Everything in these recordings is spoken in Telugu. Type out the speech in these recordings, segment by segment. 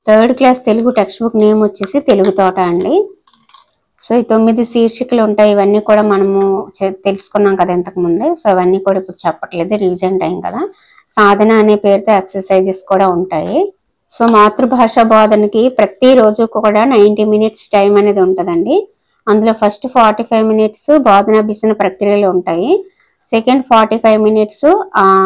Third class Telugu text book name వచ్చేసి తెలుగు తోట అండి. సో ఈ 9 శీర్షికలు ఉంటాయి. ఇవన్నీ కూడా మనము తెలుసుకున్నాం కదా ఇంతకు ముందే. సో అవన్నీ కూడా ఇప్పుడు చెప్పట్లేదు, రివిజన్ టైం కదా. సాధన అనే పేరుతో ఎక్సర్సైజెస్ కూడా ఉంటాయి. సో మాతృభాష బోధనకి ప్రతిరోజు కూడా 90 minutes టైం అనేది ఉంటుందండి. అందులో ఫస్ట్ 45 minutes బోధనాభ్యసన ప్రక్రియలు ఉంటాయి. సెకండ్ 45 minutes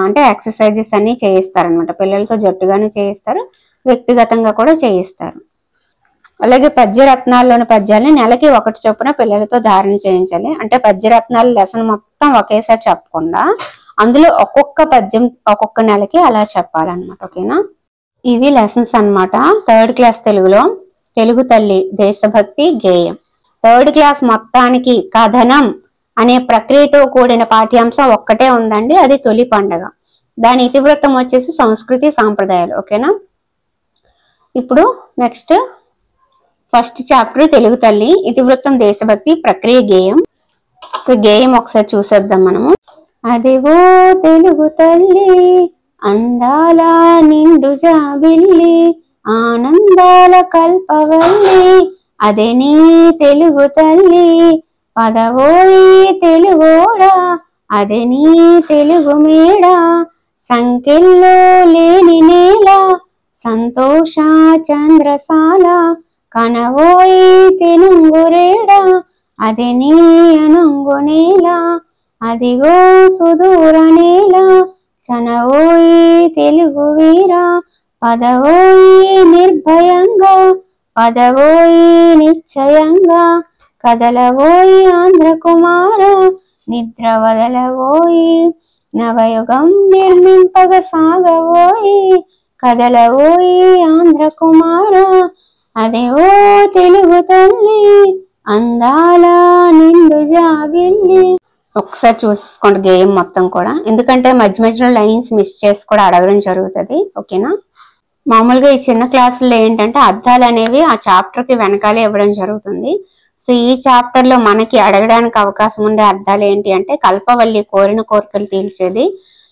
అంటే ఎక్సర్సైజెస్ అన్ని చేయిస్తారనమాట. పిల్లలతో జట్టుగానే చేయిస్తారు, వ్యక్తిగతంగా కూడా చేయిస్తారు. అలాగే పద్యరత్నాల్లోని పద్యాలని నెలకి 1 చొప్పున పిల్లలతో ధారణ చేయించాలి. అంటే పద్యరత్నాలు లెసన్ మొత్తం ఒకేసారి చెప్పకుండా అందులో ఒక్కొక్క పద్యం ఒక్కొక్క నెలకి అలా చెప్పాలన్నమాట. ఓకేనా, ఇవి లెసన్స్ అన్నమాట. థర్డ్ క్లాస్ తెలుగులో తెలుగు తల్లి దేశభక్తి గేయం. థర్డ్ క్లాస్ మొత్తానికి కథనం అనే ప్రక్రియతో కూడిన పాఠ్యాంశం ఒక్కటే ఉందండి, అది తొలి పండగ. దాని ఇతివృత్తం వచ్చేసి సంస్కృతి సాంప్రదాయాలు. ఓకేనా, ఇప్పుడు నెక్స్ట్ ఫస్ట్ చాప్టర్ తెలుగు తల్లి, ఇతివృత్తం దేశభక్తి, ప్రక్రియ గేయం. సో గేయం ఒకసారి చూసేద్దాం మనము. అదివో తెలుగు తల్లి అందాల నిండు జాబిల్లి, ఆనందాల కల్పవల్లి, అదే నీ తెలుగు తల్లి. పదవోయి తెలుగోడా, అదే నీ తెలుగు మేడ, సంఖ్యల్లో లేని నేల, సంతోష చంద్రసాల, కనవోయి తెనుంగురేడ, అదే నీ అనుంగు నేల, అదిగో సుదూర నేల, చనవోయి తెలుగు వీర, పదవోయి నిర్భయంగా, పదవోయి నిశ్చయంగా, కదలవోయి ఆంధ్ర కుమార, నిద్ర వదలవోయి, నవయుగం నిర్మింపగ సాగవోయి, కదలవోయి ఆంధ్ర కుమార, అదే ఓ తెలుగు తల్లి అందాల నిండు జాబిల్లి. ఒకసారి చూసుకోండి గేయం మొత్తం కూడా, ఎందుకంటే మధ్య మధ్యలో లైన్స్ మిస్ చేసి కూడా అడగడం జరుగుతుంది. ఓకేనా, మామూలుగా ఈ చిన్న క్లాసుల్లో ఏంటంటే అర్థాలు అనేవి ఆ చాప్టర్ కి వెనకాలే ఇవ్వడం జరుగుతుంది. సో ఈ చాప్టర్ లో మనకి అడగడానికి అవకాశం ఉండే అర్థాలు ఏంటి అంటే కల్పవల్లి కోరిన కోరికలు తీల్చేది,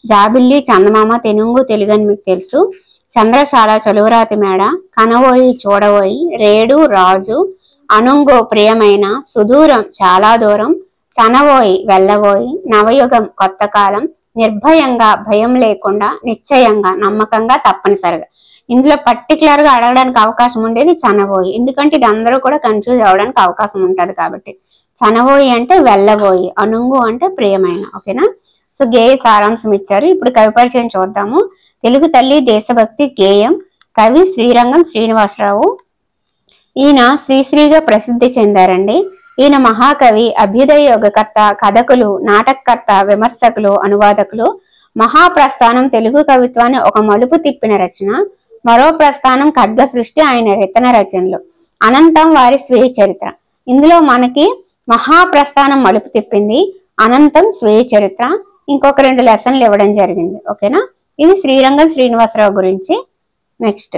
జాబిల్లి చందమామ తెనుంగు తెలుగు అని మీకు తెలుసు, చంద్రశాల చలువరాతి మేడ, కనవోయి చూడవోయి, రేడు రాజు, అనుంగో ప్రియమైన, సుదూరం చాలా దూరం, చనవోయి వెళ్ళవోయి, నవయుగం కొత్త కాలం, నిర్భయంగా భయం లేకుండా, నిశ్చయంగా నమ్మకంగా తప్పనిసరిగా. ఇందులో పర్టికులర్ గా అడగడానికి అవకాశం ఉండేది చనవోయి, ఎందుకంటే ఇది అందరూ కూడా కన్ఫ్యూజ్ అవ్వడానికి అవకాశం ఉంటది కాబట్టి. చనవోయి అంటే వెళ్ళబోయి, అనుంగు అంటే ప్రియమైన. ఓకేనా, సో గేయ సారాంశం ఇచ్చారు. ఇప్పుడు కవి పరిచయం చూద్దాము. తెలుగు తల్లి దేశభక్తి గేయం, కవి శ్రీరంగం శ్రీనివాసరావు. ఈయన శ్రీశ్రీగా ప్రసిద్ధి చెందారండి. ఈయన మహాకవి, అభ్యుదయ యోగకర్త, కథకులు, నాటకకర్త, విమర్శకులు, అనువాదకులు. మహాప్రస్థానం తెలుగు కవిత్వాన్ని ఒక మలుపు తిప్పిన రచన. మరో ప్రస్థానం ఖడ్గ సృష్టి ఆయన రచన రచనలు. అనంతం వారి స్వీయ చరిత్ర. ఇందులో మనకి మహాప్రస్థానం మలుపు తిప్పింది, అనంతం స్వీయ చరిత్ర, ఇంకొక 2 లెసన్లు ఇవ్వడం జరిగింది. ఓకేనా, ఇది శ్రీరంగం శ్రీనివాసరావు గురించి. నెక్స్ట్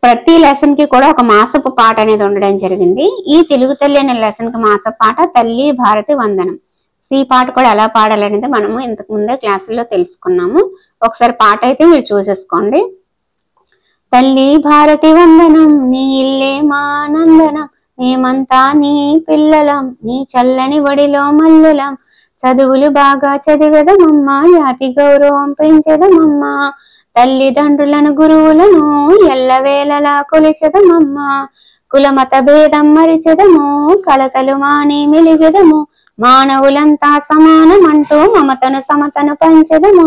ప్రతి లెసన్ కి కూడా ఒక మాసపు పాట అనేది ఉండడం జరిగింది. ఈ తెలుగు తల్లి అనే లెసన్ కి మాసపు పాట తల్లి భారతి వందనం. ఈ పాట కూడా ఎలా పాడాలనేది మనము ఇంతకు ముందే క్లాసుల్లో తెలుసుకున్నాము. ఒకసారి పాట అయితే మీరు చూసేసుకోండి. తల్లి భారతి వందనం, నీ ఇల్లే మా నందనం, మేమంతా నీ పిల్లలం, నీ చల్లని వడిలో మల్లులం, చదువులు బాగా చదివెదమమ్మా, జాతి గౌరవం పెంచెదమమ్మా, తల్లిదండ్రులను గురువులను ఎల్లవేళలా కొలిచెదమమ్మా, కులమత భేదం మరిచెదము, కలతలు మాని మెలిగెదము, మానవులంతా సమానమంటూ మమతను సమతను పంచెదము,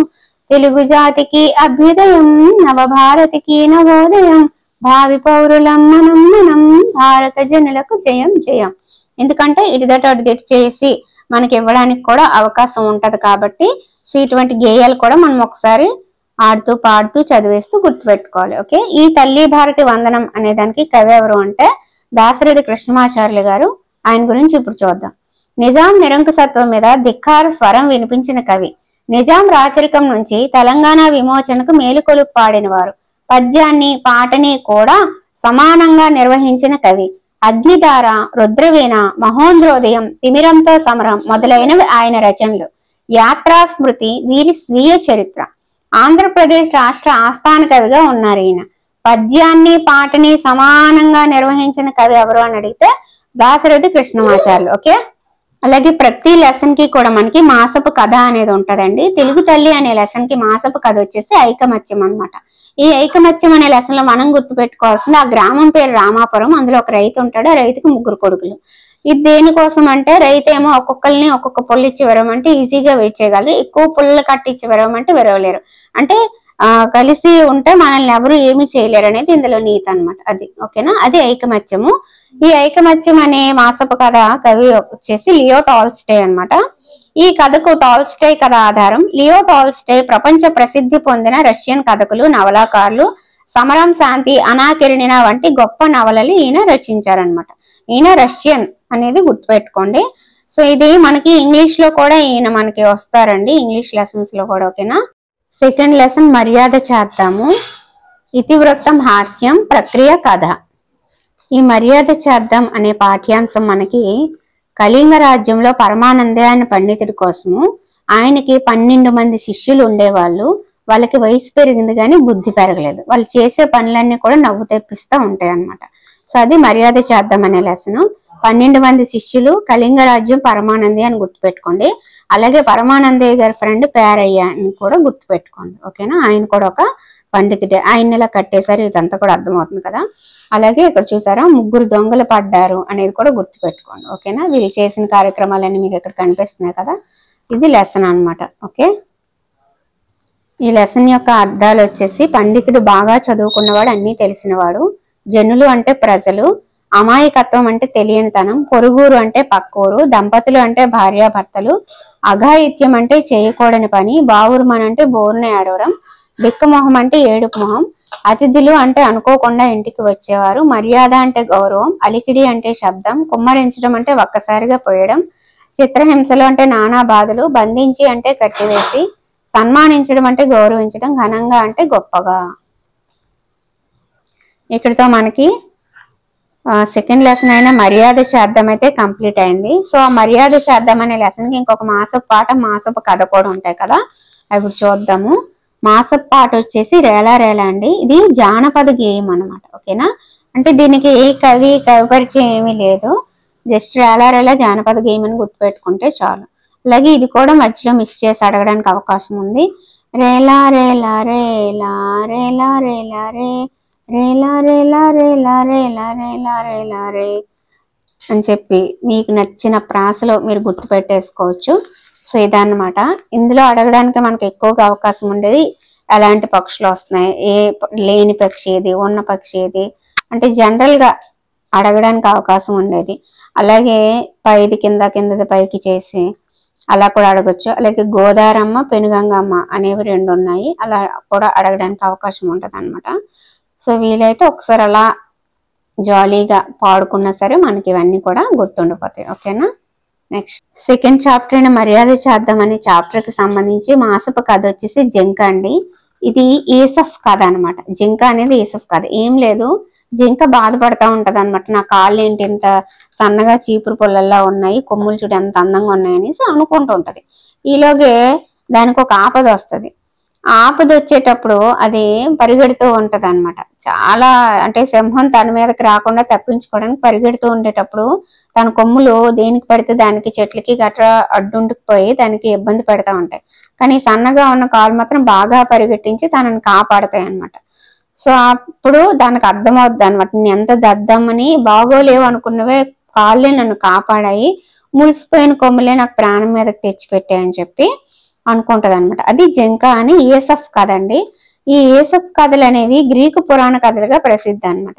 తెలుగు జాతికి అభ్యుదయం, నవభారతికి నవోదయం, భావి పౌరులం మనం మనం, భారత జనులకు జయం జయం. ఎందుకంటే ఇటుదట అటుదిటు చేసి మనకి ఇవ్వడానికి కూడా అవకాశం ఉంటది కాబట్టి సో ఇటువంటి గేయాలు కూడా మనం ఒకసారి ఆడుతూ పాడుతూ చదివేస్తూ గుర్తుపెట్టుకోవాలి. ఓకే, ఈ తల్లి భారతి వందనం అనే దానికి కవి ఎవరు అంటే దాశరథి కృష్ణమాచార్యులు గారు. ఆయన గురించి ఇప్పుడు చూద్దాం. నిజాం నిరంకుశత్వం మీద ధిక్కార స్వరం వినిపించిన కవి. నిజాం రాచరికం నుంచి తెలంగాణ విమోచనకు మేలుకొలుపు పాడిన వారు. పద్యాన్ని పాటని కూడా సమానంగా నిర్వహించిన కవి. అగ్నిధార, రుద్రవీణ, మహోంద్రోదయం, తిమిరంతో సమరం మొదలైనవి ఆయన రచనలు. యాత్రా స్మృతి వీరి స్వీయ చరిత్ర. ఆంధ్రప్రదేశ్ రాష్ట్ర ఆస్థాన కవిగా ఉన్నారు ఈయన. పద్యాన్ని పాటని సమానంగా నిర్వహించిన కవి ఎవరు అని అడిగితే దాశరథి కృష్ణమాచార్యులు. ఓకే, అలాగే ప్రతి లెసన్ కి కూడా మనకి మాసపు కథ అనేది ఉంటదండి. తెలుగు తల్లి అనే లెసన్ కి మాసపు కథ వచ్చేసి ఐకమత్యం అన్నమాట. ఈ ఐకమత్యం అనే లెసన్ లో మనం గుర్తుపెట్టుకోవాల్సింది ఆ గ్రామం పేరు రామాపురం. అందులో ఒక రైతు ఉంటాడు, ఆ రైతుకి 3 కొడుకులు. ఇది దేనికోసం అంటే రైతు ఏమో ఒక్కొక్కరిని ఒక్కొక్క పుల్ల ఇచ్చి విరవమంటే ఈజీగా వెయిట్ చేయగలరు, ఎక్కువ పుల్లలు కట్టించి విరవమంటే విరవలేరు. అంటే కలిసి ఉంటే మనల్ని ఎవరు ఏమి చేయలేరు అనేది ఇందులో నీతి అన్నమాట. అది ఓకేనా, అది ఐకమత్యము. ఈ ఐకమత్యం అనే మాసపు కథ కవి వచ్చేసి లియో టాల్స్టే అన్నమాట. ఈ కథకు టాల్స్టే కథ ఆధారం. లియో టాల్స్టే ప్రపంచ ప్రసిద్ధి పొందిన రష్యన్ కథకులు, నవలాకారులు. సమరం, శాంతి, అనాకెరినినా వంటి గొప్ప నవలలు ఈయన రచించారనమాట. ఈయన రష్యన్ అనేది గుర్తుపెట్టుకోండి. సో ఇది మనకి ఇంగ్లీష్ లో కూడా ఈయన మనకి వస్తారండి, ఇంగ్లీష్ లెసన్స్ లో కూడా. ఓకేనా, సెకండ్ లెసన్ మర్యాద చేద్దాము. ఇతివృత్తం, హాస్యం, ప్రక్రియ, కథ. ఈ మర్యాద చేద్దాం అనే పాఠ్యాంశం మనకి కళింగ రాజ్యంలో పరమానందే అనే పండితుడి కోసము. ఆయనకి 12 మంది శిష్యులు ఉండేవాళ్ళు. వాళ్ళకి వయసు పెరిగింది కానీ బుద్ధి పెరగలేదు. వాళ్ళు చేసే పనులన్నీ కూడా నవ్వు తెప్పిస్తూ ఉంటాయి అన్నమాట. సో అది మర్యాద చేద్దాం అనే లెసన్. 12 మంది శిష్యులు, కళింగ రాజ్యం, పరమానందే అని గుర్తుపెట్టుకోండి. అలాగే పరమానందే గారి ఫ్రెండ్ పేరయ్య అని కూడా గుర్తుపెట్టుకోండి. ఓకేనా, ఆయన కూడా ఒక పండితుడే. ఆయన ఇలా కట్టేశారు, ఇదంతా కూడా అర్థమవుతుంది కదా. అలాగే ఇక్కడ చూసారా 3 దొంగలు పడ్డారు అనేది కూడా గుర్తుపెట్టుకోండి. ఓకేనా, వీళ్ళు చేసిన కార్యక్రమాలన్నీ మీకు ఇక్కడ కనిపిస్తున్నాయి కదా. ఇది లెసన్ అన్నమాట. ఓకే, ఈ లెసన్ యొక్క అర్థాలు వచ్చేసి పండితుడు బాగా చదువుకున్నవాడు, అన్నీ తెలిసినవాడు. జనులు అంటే ప్రజలు. అమాయకత్వం అంటే తెలియనితనం. పొరుగురు అంటే పక్కూరు. దంపతులు అంటే భార్యాభర్తలు. అఘాయిత్యం అంటే చేయకూడని పని. బావురుమన్ అంటే బోరున ఏడవడం. బిక్కమొహం అంటే ఏడుపు మొహం. అతిథులు అంటే అనుకోకుండా ఇంటికి వచ్చేవారు. మర్యాద అంటే గౌరవం. అలికిడి అంటే శబ్దం. కుమ్మరించడం అంటే ఒక్కసారిగా పోయడం. చిత్రహింసలు అంటే నానా బాధలు. బంధించి అంటే కట్టివేసి. సన్మానించడం అంటే గౌరవించడం. ఘనంగా అంటే గొప్పగా. ఇక్కడితో మనకి సెకండ్ లెసన్ అయిన మర్యాద చేద్దాం అయితే కంప్లీట్ అయింది. సో ఆ మర్యాద చేద్దాం అనే లెసన్ కి ఇంకొక మాసపు పాట, మాసపు కథ కూడా ఉంటాయి కదా, అప్పుడు చూద్దాము. మాసపు పాట వచ్చేసి రేలా రేలా అండి. ఇది జానపద గేయం అనమాట. ఓకేనా, అంటే దీనికి కవి పరిచయం ఏమీ లేదు, జస్ట్ రేలా రేలా జానపద గేయం అని గుర్తుపెట్టుకుంటే చాలు. అలాగే ఇది కూడా మధ్యలో మిస్ చేసి అడగడానికి అవకాశం ఉంది. రేలా రేలా రేలా రేలా రేలా రే రేలా రేలా రేలా రేలా రేలా రేలా రే అని చెప్పి మీకు నచ్చిన ప్రాసలో మీరు గుర్తు పెట్టేసుకోవచ్చు. సో ఇదన్నమాట. ఇందులో అడగడానికి మనకు ఎక్కువగా అవకాశం ఉండేది ఎలాంటి పక్షులు వస్తున్నాయి, ఏ లేని పక్షి ఏది, ఉన్న పక్షి ఏది అంటే జనరల్ గా అడగడానికి అవకాశం ఉండేది. అలాగే పైది కింద, కిందది పైకి చేసి అలా కూడా అడగొచ్చు. అలాగే గోదారమ్మ, పెనుగంగమ్మ అనేవి 2 ఉన్నాయి, అలా కూడా అడగడానికి అవకాశం ఉంటుంది అనమాట. సో వీలైతే ఒకసారి అలా జాలీగా పాడుకున్నా సరే మనకి ఇవన్నీ కూడా గుర్తుండిపోతాయి. ఓకేనా, నెక్స్ట్ సెకండ్ చాప్టర్ అయిన మర్యాద చేద్దాం అనే చాప్టర్ కి సంబంధించి మాసపు కథ వచ్చేసి జింక అండి. ఇది ఏసఫ్ కథ అనమాట. జింక అనేది ఏసఫ్ కథ. ఏం లేదు, జింక బాధపడతా ఉంటది అనమాట. నా కాళ్ళు ఏంటి ఇంత సన్నగా చీపురు పుల్లల్లా ఉన్నాయి, కొమ్ములు చూడు ఎంత అందంగా ఉన్నాయి అనేసి అనుకుంటూ ఉంటది. ఈలోగే దానికి ఒక ఆపద వస్తుంది. ఆపద వచ్చేటప్పుడు అది పరిగెడుతూ ఉంటది అనమాట. చాలా అంటే సింహం తన మీదకి రాకుండా తప్పించుకోవడానికి పరిగెడుతూ ఉండేటప్పుడు తన కొమ్ములు దేనికి పడితే దానికి చెట్లకి గట్రా అడ్డుంటుకుపోయి దానికి ఇబ్బంది పెడతా ఉంటాయి. కానీ సన్నగా ఉన్న కాలు మాత్రం బాగా పరిగెట్టించి తనని కాపాడతాయి అనమాట. సో అప్పుడు దానికి అర్థమవుద్ది అనమాట, నేను ఎంత దద్దమ్మని, బాగోలేవు అనుకున్నవే కాళ్ళే నన్ను కాపాడాయి, ములిసిపోయిన కొమ్ములే నాకు ప్రాణం మీదకి తెచ్చిపెట్టాయని చెప్పి అనుకుంటది అనమాట. అది జింక అని ఏసఫ్ కథ అండి. ఈ ఏసఫ్ కథలు అనేవి గ్రీకు పురాణ కథలుగా ప్రసిద్ధి అనమాట.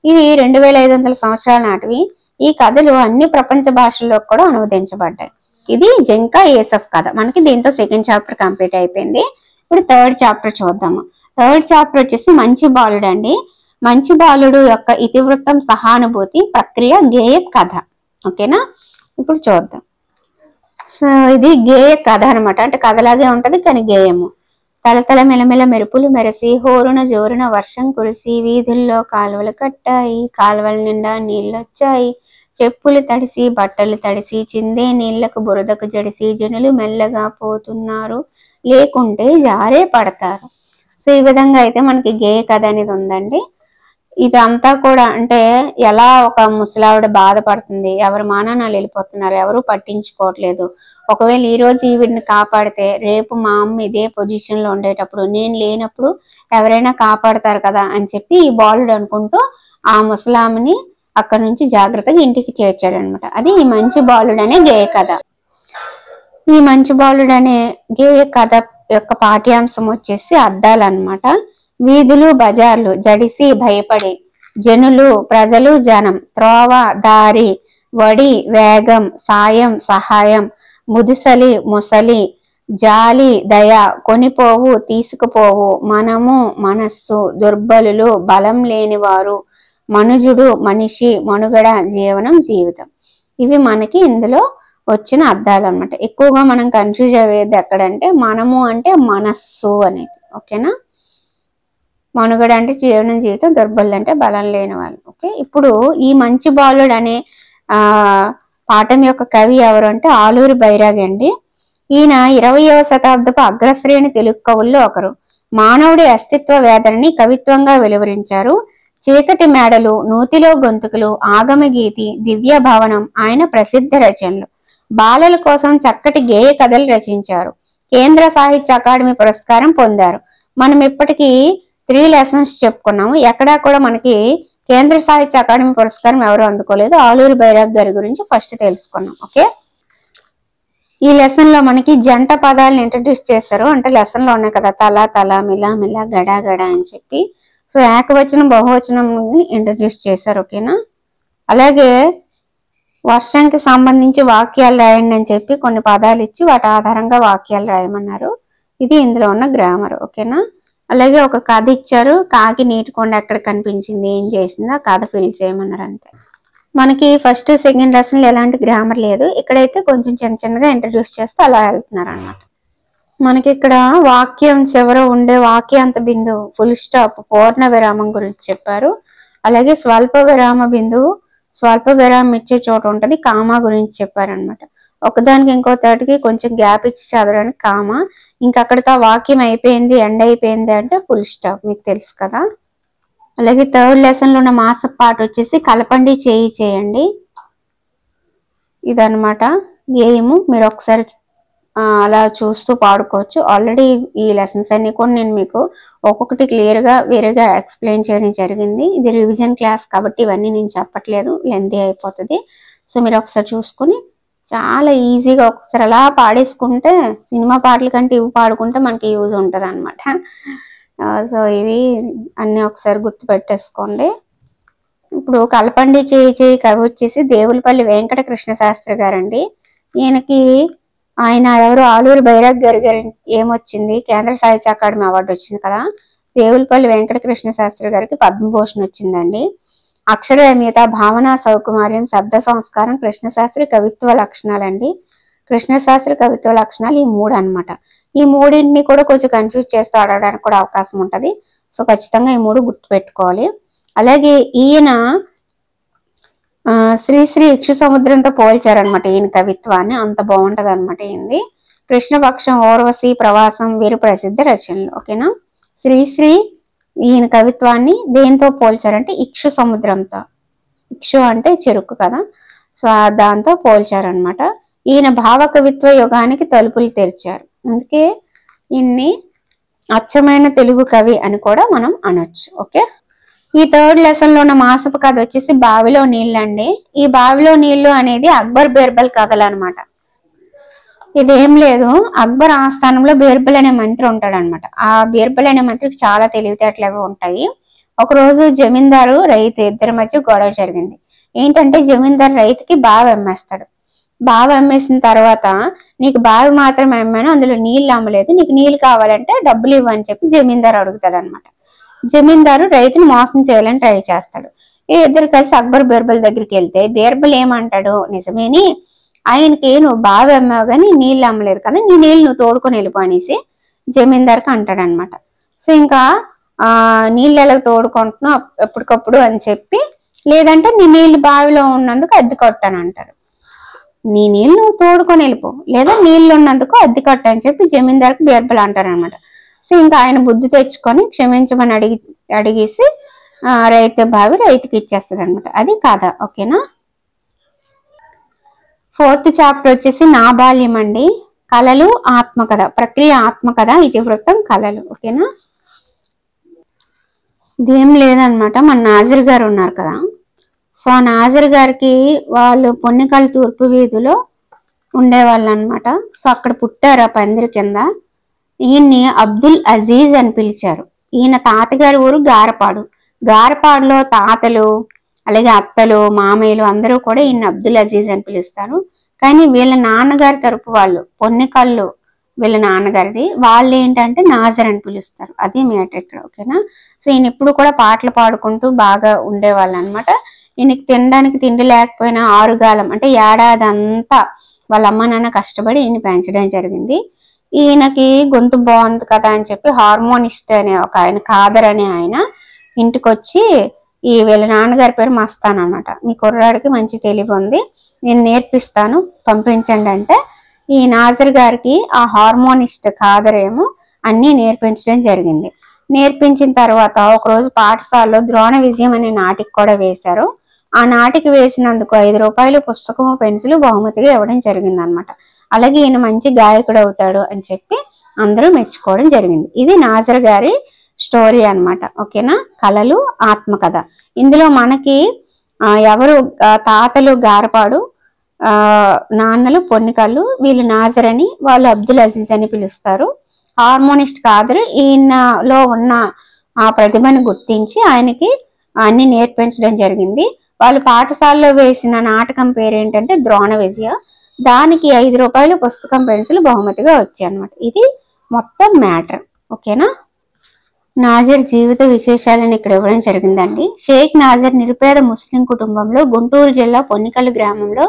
ఇవి 2500 సంవత్సరాల నాటివి. ఈ కథలు అన్ని ప్రపంచ భాషల్లో కూడా అనువదించబడ్డాయి. ఇది జింక ఏసఫ్ కథ. మనకి దీంతో సెకండ్ చాప్టర్ కంప్లీట్ అయిపోయింది. ఇప్పుడు థర్డ్ చాప్టర్ చూద్దాము. థర్డ్ చాప్టర్ వచ్చేసి మంచి బాలుడు అండి. మంచి బాలుడు యొక్క ఇతివృత్తం, సహానుభూతి, ప్రక్రియ, గేయ కథ. ఓకేనా, ఇప్పుడు చూద్దాం. సో ఇది గేయ కథ అనమాట. అంటే కథలాగే ఉంటది కానీ గేయము. తలతల మెలమెల మెరుపులు మెరసి, హోరున జోరున వర్షం కురిసి, వీధుల్లో కాలువలు కట్టాయి, కాలువల నిండా నీళ్ళొచ్చాయి, చెప్పులు తడిసి బట్టలు తడిసి, చిందే నీళ్లకు బురదకు జడిసి, జనులు మెల్లగా పోతున్నారు, లేకుంటే జారే పడతారు. సో ఈ విధంగా అయితే మనకి గేయ కథ అనేది ఉందండి. ఇదంతా కూడా అంటే ఎలా ఒక ముసలావిడ బాధపడుతుంది, ఎవరి మానాలు వెళ్ళిపోతున్నారు, ఎవరు పట్టించుకోవట్లేదు. ఒకవేళ ఈ రోజు ఈవిడిని కాపాడితే రేపు మా అమ్మ ఇదే పొజిషన్ లో ఉండేటప్పుడు, నేను లేనప్పుడు ఎవరైనా కాపాడతారు కదా అని చెప్పి ఈ బాలుడు అనుకుంటూ ఆ ముసలామిని అక్కడ నుంచి జాగ్రత్తగా ఇంటికి చేర్చాడనమాట. అది ఈ మంచి బాలుడు అనే గేయ కథ. ఈ మంచి బాలుడు అనే గేయ కథ యొక్క పాఠ్యాంశం వచ్చేసి అద్దాలు అన్నమాట. వీధులు బజార్లు జడిసి భయపడి, జనులు ప్రజలు జనం, త్రోవ దారి, వడి వేగం, సాయం సహాయం, ముదిసలి ముసలి, జాలి దయ, కొనిపోవు తీసుకుపోవు, మనము మనస్సు, దుర్బలులు బలం లేనివారు, మనుజుడు మనిషి, మనుగడ జీవనం జీవితం. ఇవి మనకి ఇందులో వచ్చిన అర్థాలు అన్నమాట. ఎక్కువగా మనం కన్ఫ్యూజ్ అయ్యేది ఎక్కడంటే మనము అంటే మనస్సు అనేది, ఓకేనా. మనుగడ అంటే జీవనం జీవితం, దుర్బలు అంటే బలం లేని వాళ్ళు. ఓకే, ఇప్పుడు ఈ మంచి బాలుడు అనే పాఠం యొక్క కవి ఎవరు అంటే ఆలూరి బైరాగి అండి. ఈయన 20వ శతాబ్దపు అగ్రశ్రేణి తెలుగు కవుల్లో ఒకరు. మానవుడి అస్తిత్వ వేదనని కవిత్వంగా వెలువరించారు. చీకటి మేడలు, నూతిలో గొంతుకులు, ఆగమగీతి, దివ్య భవనం ఆయన ప్రసిద్ధ రచనలు. బాలల కోసం చక్కటి గేయ కథలు రచించారు. కేంద్ర సాహిత్య అకాడమీ పురస్కారం పొందారు. మనం ఇప్పటికీ 3 లెసన్స్ చెప్పుకున్నాము. ఎక్కడా కూడా మనకి కేంద్ర సాహిత్య అకాడమీ పురస్కారం ఎవరు అందుకోలేదు. ఆలూరి బైరాగి గారి గురించి ఫస్ట్ తెలుసుకున్నాం. ఓకే, ఈ లెసన్ లో మనకి జంట పదాలను ఇంట్రడ్యూస్ చేశారు. అంటే లెసన్ లో ఉన్నాయి కదా, తల తల, మిల మిల, గడ గడ అని చెప్పి. సో ఏకవచనం బహువచనం ఇంట్రడ్యూస్ చేశారు. ఓకేనా. అలాగే వర్షానికి సంబంధించి వాక్యాలు రాయండి అని చెప్పి కొన్ని పదాలు ఇచ్చి వాటి ఆధారంగా వాక్యాలు రాయమన్నారు. ఇది ఇందులో ఉన్న గ్రామర్. ఓకేనా. అలాగే ఒక కథ ఇచ్చారు, కాకి నీటి కొండ ఎక్కడ కనిపించింది, ఏం చేసిందో ఆ కథ ఫిల్ చేయమన్నారు. అంతే. మనకి ఫస్ట్ సెకండ్ లెసన్ ఎలాంటి గ్రామర్ లేదు. ఇక్కడైతే కొంచెం చిన్న చిన్నగా ఇంట్రడ్యూస్ చేస్తూ అలా వెళ్తున్నారు అన్నమాట. మనకి ఇక్కడ వాక్యం చివర ఉండే వాక్యాంత బిందువు, ఫుల్ స్టాప్, పూర్ణ విరామం గురించి చెప్పారు. అలాగే స్వల్ప విరామ బిందువు, స్వల్ప విరామం ఇచ్చే చోట ఉంటది, కామా గురించి చెప్పారనమాట. ఒకదానికి ఇంకో తాటికి కొంచెం గ్యాప్ ఇచ్చి చదవడానికి కామా, ఇంకా అక్కడితో వాక్యం అయిపోయింది, ఎండ్ అయిపోయింది అంటే ఫుల్ స్టాప్, మీకు తెలుసు కదా. అలాగే థర్డ్ లెసన్ లో ఉన్న మాస పాట వచ్చేసి కలపండి చేయి చేయండి, ఇదనమాట గేయము. మీరు ఒకసారి అలా చూస్తూ పాడుకోవచ్చు. ఆల్రెడీ ఈ లెసన్స్ అన్ని కూడా నేను మీకు ఒక్కొక్కటి క్లియర్గా వేరేగా ఎక్స్ప్లెయిన్ చేయడం జరిగింది. ఇది రివిజన్ క్లాస్ కాబట్టి ఇవన్నీ నేను చెప్పట్లేదు, లెంతీ అయిపోతుంది. సో మీరు ఒకసారి చూసుకుని చాలా ఈజీగా ఒకసారి అలా పాడేసుకుంటే, సినిమా పాటల కంటే ఇవి పాడుకుంటే మనకి యూజ్ ఉంటుంది అనమాట. సో ఇవి అన్నీ ఒకసారి గుర్తు పెట్టేసుకోండి. ఇప్పుడు కలపండి చేయి చేయి కవి వచ్చేసి దేవులపల్లి వెంకట కృష్ణ శాస్త్రి గారండి. ఈయనకి ఆయన ఎవరు ఆలూరి బైరాగి గారి ఏమొచ్చింది, కేంద్ర సాహిత్య అకాడమీ అవార్డు వచ్చింది కదా. దేవులపల్లి వెంకట కృష్ణ శాస్త్రి గారికి పద్మభూషణ్ వచ్చిందండి. అక్షరమీత, భావన సౌకుమార్యం, శబ్ద సంస్కారం కృష్ణశాస్త్రి కవిత్వ లక్షణాలండి. కృష్ణశాస్త్రి కవిత్వ లక్షణాలు ఈ 3 అనమాట. ఈ మూడింటిని కూడా కొంచెం కన్ఫ్యూజ్ చేస్తూ ఆడడానికి కూడా అవకాశం ఉంటుంది. సో ఖచ్చితంగా ఈ 3 గుర్తు పెట్టుకోవాలి. అలాగే ఈయన శ్రీశ్రీ ఇక్షు సముద్రంతో పోల్చారనమాట ఈయన కవిత్వాన్ని, అంత బాగుంటది అనమాట ఈయనది. కృష్ణపక్షం, ఓర్వశి, ప్రవాసం వీరు ప్రసిద్ధ రచనలు. ఓకేనా. శ్రీశ్రీ ఈయన కవిత్వాన్ని దేంతో పోల్చారంటే ఇక్షు సముద్రంతో. ఇక్షు అంటే చెరుకు కదా, సో దాంతో పోల్చారనమాట. ఈయన భావ కవిత్వ యుగానికి తలుపులు తెరిచారు. అందుకే ఈయన్ని అచ్చమైన తెలుగు కవి అని కూడా మనం అనొచ్చు. ఓకే, ఈ థర్డ్ లెసన్ లో ఉన్న మాసపు కథ వచ్చేసి బావిలో నీళ్ళు అండి. ఈ బావిలో నీళ్లు అనేది అక్బర్ బీర్బల్ కథలు అనమాట. ఇదేం లేదు, అక్బర్ ఆస్థానంలో బీర్బల్ అనే మంత్రి ఉంటాడు అనమాట. ఆ బీర్బల్ అనే మంత్రికి చాలా తెలివితేటలు అవి ఉంటాయి. ఒకరోజు జమీందారు రైతు ఇద్దరి మధ్య గొడవ జరిగింది. ఏంటంటే జమీందారు రైతుకి బావి అమ్మేస్తాడు. బావి అమ్మేసిన తర్వాత, నీకు బావి మాత్రమే అమ్మాను, అందులో నీళ్ళు అమ్మలేదు, నీకు నీళ్ళు కావాలంటే డబ్బులు ఇవ్వని చెప్పి జమీందారు అడుగుతాడు అనమాట. జమీందారు రైతుని మోసం చేయాలని ట్రై చేస్తాడు. ఈ ఇద్దరు కలిసి అక్బర్ బీర్బల్ దగ్గరికి వెళ్తే బీర్బల్ ఏమంటాడు, నిజమేని ఆయనకి నువ్వు బావి అమ్మావు కానీ నీళ్ళు అమ్మలేదు కదా, నీ నీళ్ళు నువ్వు తోడుకొని వెళ్ళిపో అనేసి జమీందార్కి అంటాడు అనమాట. సో ఇంకా నీళ్ళు ఎలా తోడుకుంటున్నావు ఎప్పటికప్పుడు అని చెప్పి, లేదంటే నీ నీళ్ళు బావిలో ఉన్నందుకు అద్దె కొట్టాను అంటారు. నీ నీళ్ళు నువ్వు తోడుకొని వెళ్ళిపో, లేదా నీళ్ళు ఉన్నందుకు అద్దె కొట్ట అని చెప్పి జమీందార్కి బీర్బల్ అంటారు అనమాట. సో ఇంకా ఆయన బుద్ధి తెచ్చుకొని క్షమించమని అడిగేసి రైతు బావి రైతుకి ఇచ్చేస్తుంది అనమాట. అది కథ. ఓకేనా. 4th చాప్టర్ వచ్చేసి నా బాల్యం అండి. కళలు ఆత్మకథ, ప్రక్రియ ఆత్మకథ, ఇతివృత్తం కళలు. ఓకేనా. ఇదేం లేదనమాట, మన నాజర్ గారు ఉన్నారు కదా, సో ఆ నాజర్ గారికి వాళ్ళు పొన్నికల్ తూర్పు వీధిలో ఉండేవాళ్ళు అనమాట. సో అక్కడ పుట్టారు ఆ పందిరి కింద. ఈయన్ని అబ్దుల్ అజీజ్ అని పిలిచారు. ఈయన తాతగారి ఊరు గారపాడు. గారపాడులో తాతలు అలాగే అత్తలు మామయ్యలు అందరూ కూడా ఈయన అబ్దుల్ అజీజ్ అని పిలుస్తారు. కానీ వీళ్ళ నాన్నగారి తరపు వాళ్ళు పొన్నికల్లు, వీళ్ళ నాన్నగారిది, వాళ్ళు ఏంటంటే నాజర్ అని పిలుస్తారు. అది మ్యాటర్ ఇక్కడ. ఓకేనా. సో ఈయన ఎప్పుడు కూడా పాటలు పాడుకుంటూ బాగా ఉండేవాళ్ళు అనమాట. ఈయనకి తినడానికి తిండి లేకపోయినా ఆరుగాలం అంటే ఏడాది అంతా వాళ్ళ అమ్మ నాన్న కష్టపడి ఈయన పెంచడం జరిగింది. ఈయనకి గొంతు బాగుంది కదా అని చెప్పి హార్మోనిస్ట్ అనే ఒక ఆయన, ఖాదర్ అనే ఆయన ఇంటికి వచ్చి, ఈ వీళ్ళ నాన్నగారి పేరు మస్తాన్ అనమాట, మీ కుర్రాడికి మంచి తెలివి ఉంది, నేను నేర్పిస్తాను పంపించండి అంటే ఈ నాజర్ గారికి ఆ హార్మోనిస్ట్ ఖాదర్ ఏమో అన్నీ నేర్పించడం జరిగింది. నేర్పించిన తర్వాత ఒకరోజు పాఠశాలలో ద్రోణ విజయం అనే నాటికి కూడా వేశారు. ఆ నాటికి వేసినందుకు 5 రూపాయలు పుస్తకము పెన్సిల్ బహుమతిగా ఇవ్వడం జరిగింది అనమాట. అలాగే ఈయన మంచి గాయకుడు అవుతాడు అని చెప్పి అందరూ మెచ్చుకోవడం జరిగింది. ఇది నాజర్ గారి స్టోరీ అనమాట. ఓకేనా. కళలు ఆత్మకథ. ఇందులో మనకి ఎవరు తాతలు గారపాడు, నాన్నలు పొన్నికల్లు, వీళ్ళు నాజర్ అని, వాళ్ళు అబ్దుల్ అజీజ్ అని పిలుస్తారు. హార్మోనిస్ట్ ఖాదర్ ఈయనలో ఉన్న ఆ ప్రతిభను గుర్తించి ఆయనకి అన్ని నేర్పించడం జరిగింది. వాళ్ళు పాఠశాలలో వేసిన నాటకం పేరేంటంటే ద్రోణ విజయ. దానికి 5 రూపాయలు పుస్తకం పెన్సిల్ బహుమతిగా వచ్చాయి అనమాట. ఇది మొత్తం మ్యాటర్. ఓకేనా. నాజర్ జీవిత విశేషాలను ఇక్కడ ఇవ్వడం జరిగిందండి. షేక్ నాజర్ నిరుపేద ముస్లిం కుటుంబంలో గుంటూరు జిల్లా పొన్నికల్ గ్రామంలో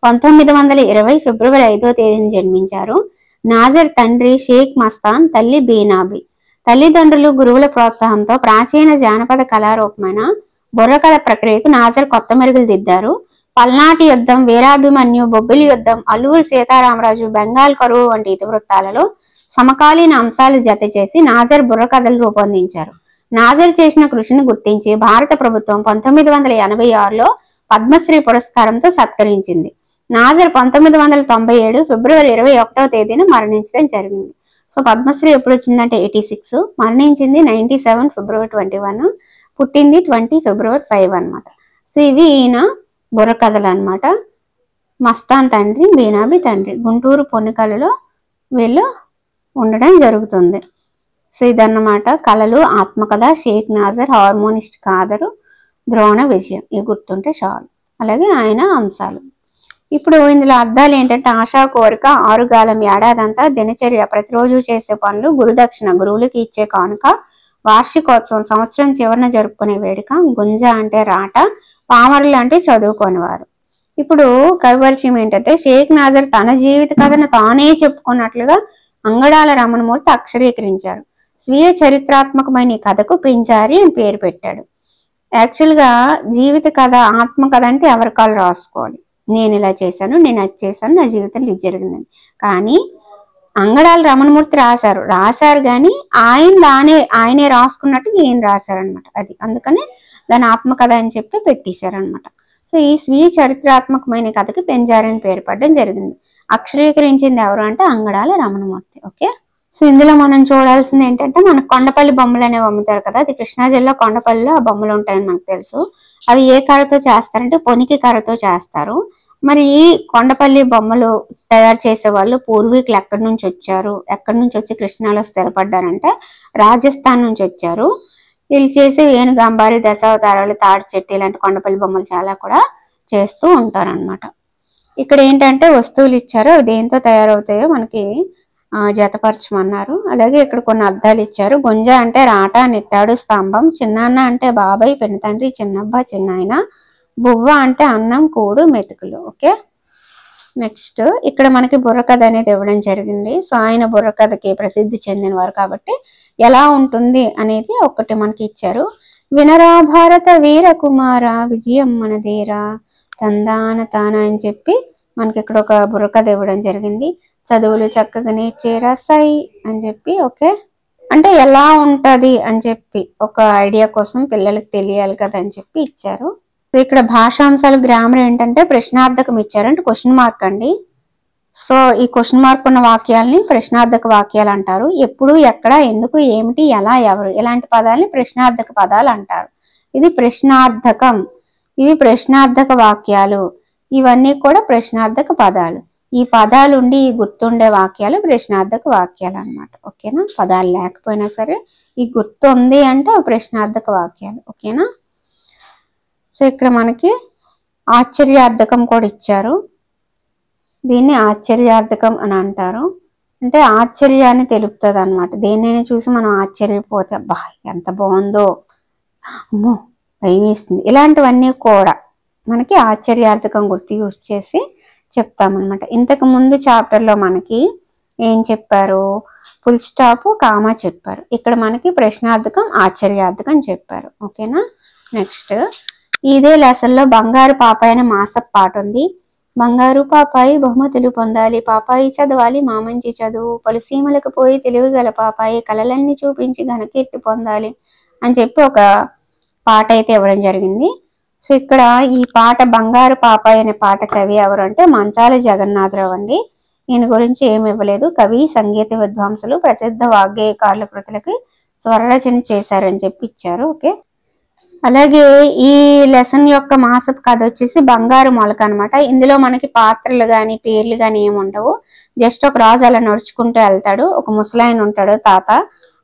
1920 ఫిబ్రవరి 5వ తేదీన జన్మించారు. నాజర్ తండ్రి షేక్ మస్తాన్, తల్లి బీనాబి. తల్లిదండ్రులు గురువుల ప్రోత్సాహంతో ప్రాచీన జానపద కళారూపమైన బుర్రకథ ప్రక్రియకు నాజర్ కొత్త మెరుగులు దిద్దారు. పల్నాటి యుద్ధం, వీరాభిమన్యు, బొబ్బిలి యుద్ధం, అల్లూరి సీతారామరాజు, బెంగాల్ కరువు వంటి ఇతివృత్తాలలో సమకాలీన అంశాలు జత చేసి నాజర్ బుర్రకథలు రూపొందించారు. నాజర్ చేసిన కృషిని గుర్తించి భారత ప్రభుత్వం 1986లో పద్మశ్రీ పురస్కారంతో సత్కరించింది. నాజర్ 1997 ఫిబ్రవరి 21వ తేదీన మరణించడం జరిగింది. సో పద్మశ్రీ ఎప్పుడు వచ్చిందంటే 86, మరణించింది 97 ఫిబ్రవరి 21, పుట్టింది 20 ఫిబ్రవరి 5 అనమాట. సో ఇవి ఈయన బుర్రకథలు అనమాట. మస్తాన్ తండ్రి, బీనాబి తండ్రి, గుంటూరు పొన్నికల్లో వీళ్ళు ఉండడం జరుగుతుంది. సో ఇదన్నమాట కళలు ఆత్మకథ, షేక్ నాజర్, హార్మోనిస్ట్ ఖాదరు, ద్రోణ విజయం. ఇవి గుర్తుంటే చాలు. అలాగే ఆయన అంశాలు. ఇప్పుడు ఇందులో అర్థాలు ఏంటంటే ఆశా, కోరిక, ఆరుగాలం, ఏడాదంతా, దినచర్య, ప్రతిరోజు చేసే పనులు, గురుదక్షిణ, గురువులకి ఇచ్చే కానుక, వార్షికోత్సవం, సంవత్సరం చివరన జరుపుకునే వేడుక, గుంజ అంటే రాట, పామరులు అంటే చదువుకోనివారు. ఇప్పుడు కవిపరిచయం ఏంటంటే షేక్ నాజర్ తన జీవిత కథను తానే చెప్పుకున్నట్లుగా అంగడాల రమణమూర్తి అక్షరీకరించారు. స్వీయ చరిత్రాత్మకమైన ఈ కథకు పింజారి అని పేరు పెట్టాడు. యాక్చువల్గా జీవిత కథ, ఆత్మకథ అంటే ఎవరికాలు రాసుకోవాలి, నేను ఇలా చేశాను, నేను అది చేశాను, నా జీవితంలో ఇది జరిగిందని. కానీ అంగడాల రమణమూర్తి రాశారు కానీ ఆయనే రాసుకున్నట్టు ఈయన రాశారనమాట. అది అందుకనే దాని ఆత్మకథ అని చెప్పి పెట్టేశారనమాట. సో ఈ స్వీయ చరిత్రాత్మకమైన కథకి పెంజారి అని పేరు పడడం జరిగింది. అక్షరీకరించింది ఎవరు అంటే అంగడాల రమణమూర్తి. ఓకే. సో ఇందులో మనం చూడాల్సింది ఏంటంటే మనకు కొండపల్లి బొమ్మలు అనేవి అమ్ముతారు కదా, అది కృష్ణా జిల్లా కొండపల్లిలో ఆ బొమ్మలు ఉంటాయని మనకు తెలుసు. అవి ఏ కర్రతో చేస్తారంటే పొనికి కర్రతో చేస్తారు. మరి ఈ కొండపల్లి బొమ్మలు తయారు చేసే వాళ్ళు పూర్వీకులు ఎక్కడి నుంచి వచ్చి కృష్ణాలో స్థిరపడ్డారంటే రాజస్థాన్ నుంచి వచ్చారు. వీళ్ళు చేసే ఏనుగంబారి, దశావతారాలు, తాడి చెట్టు ఇలాంటి కొండపల్లి బొమ్మలు చాలా కూడా చేస్తూ ఉంటారనమాట. ఇక్కడ ఏంటంటే వస్తువులు ఇచ్చారు, అవి దేంతో తయారవుతాయో మనకి జతపరచమన్నారు. అలాగే ఇక్కడ కొన్ని అర్థాలు ఇచ్చారు. గుంజ అంటే రాట, నిట్టాడు, స్తంభం. చిన్నాన్న అంటే బాబాయ్, పెనతండ్రి, చిన్నబ్బ, చిన్నాయన. బువ్వ అంటే అన్నం, కూడు, మెతుకులు. ఓకే. నెక్స్ట్ ఇక్కడ మనకి బుర్రకథ అనేది ఇవ్వడం జరిగింది. సో ఆయన బుర్రకథకి ప్రసిద్ధి చెందినవారు కాబట్టి ఎలా ఉంటుంది అనేది ఒకటి మనకి ఇచ్చారు. వినరా భారత వీర కుమార, విజయం మనదేరా, తందాన తాన అని చెప్పి మనకి ఇక్కడ ఒక బుర్రకథ ఇవ్వడం జరిగింది. చదువులు చక్కగా నేర్చేరా సై అని చెప్పి. ఓకే. అంటే ఎలా ఉంటది అని చెప్పి ఒక ఐడియా కోసం పిల్లలకి తెలియాలి కదా అని చెప్పి ఇచ్చారు. ఇక్కడ భాషాంశాలు గ్రామర్ ఏంటంటే ప్రశ్నార్థకం ఇచ్చారు, అంటే క్వశ్చన్ మార్క్ అండి. సో ఈ క్వశ్చన్ మార్క్ ఉన్న వాక్యాలని ప్రశ్నార్థక వాక్యాలు అంటారు. ఎప్పుడు, ఎక్కడ, ఎందుకు, ఏమిటి, ఎలా, ఎవరు ఇలాంటి పదాలని ప్రశ్నార్థక పదాలు అంటారు. ఇది ప్రశ్నార్థకం, ఇవి ప్రశ్నార్థక వాక్యాలు, ఇవన్నీ కూడా ప్రశ్నార్థక పదాలు. ఈ పదాలు ఉండి గుర్తుండే వాక్యాలు ప్రశ్నార్థక వాక్యాలు అన్నమాట. ఓకేనా, పదాలు లేకపోయినా సరే ఈ గుర్తు ఉంది అంటే ప్రశ్నార్థక వాక్యాలు. ఓకేనా. సో ఇక్కడ మనకి ఆశ్చర్యార్థకం కూడా ఇచ్చారు. దీన్ని ఆశ్చర్యార్థకం అని అంటారు. అంటే ఆశ్చర్యాన్ని తెలుపుతుంది అనమాట. దేన్నైనా చూసి మనం ఆశ్చర్యపోతే అబ్బా ఎంత బాగుందో, అమ్మో భయం వేస్తుంది, ఇలాంటివన్నీ కూడా మనకి ఆశ్చర్యార్థకం గుర్తు యూజ్ చేసి చెప్తామన్నమాట. ఇంతకు ముందు చాప్టర్లో మనకి ఏం చెప్పారు, ఫుల్ స్టాప్ కామా చెప్పారు. ఇక్కడ మనకి ప్రశ్నార్థకం ఆశ్చర్యార్థకం చెప్పారు. ఓకేనా. నెక్స్ట్ ఇదే లెసన్లో బంగారు పాపాయి అనే మాసపు పాట ఉంది. బంగారు పాపాయి బహుమతులు పొందాలి, పాపాయి చదవాలి మా మంచి చదువు, పలుసీమలకు పోయి తెలివిగల పాపాయి కళలన్నీ చూపించి ఘనకీర్తి పొందాలి అని చెప్పి ఒక పాట అయితే ఇవ్వడం జరిగింది. సో ఇక్కడ ఈ పాట బంగారు పాపాయి అనే పాట కవి ఎవరు అంటే మంచాల జగన్నాథరావు అండి. ఈయన గురించి ఏమి ఇవ్వలేదు. కవి, సంగీత విద్వాంసులు, ప్రసిద్ధ వాగ్గేయకారుల కృతులకి స్వరరచన చేశారని చెప్పి ఇచ్చారు. ఓకే. అలాగే ఈ లెసన్ యొక్క మాసపు కథ వచ్చేసి బంగారు మొలక అనమాట. ఇందులో మనకి పాత్రలు కానీ పేర్లు కానీ ఏమి ఉండవు. జస్ట్ ఒక రాజు అలా నడుచుకుంటూ వెళ్తాడు. ఒక ముసలాయన ఉంటాడు తాత,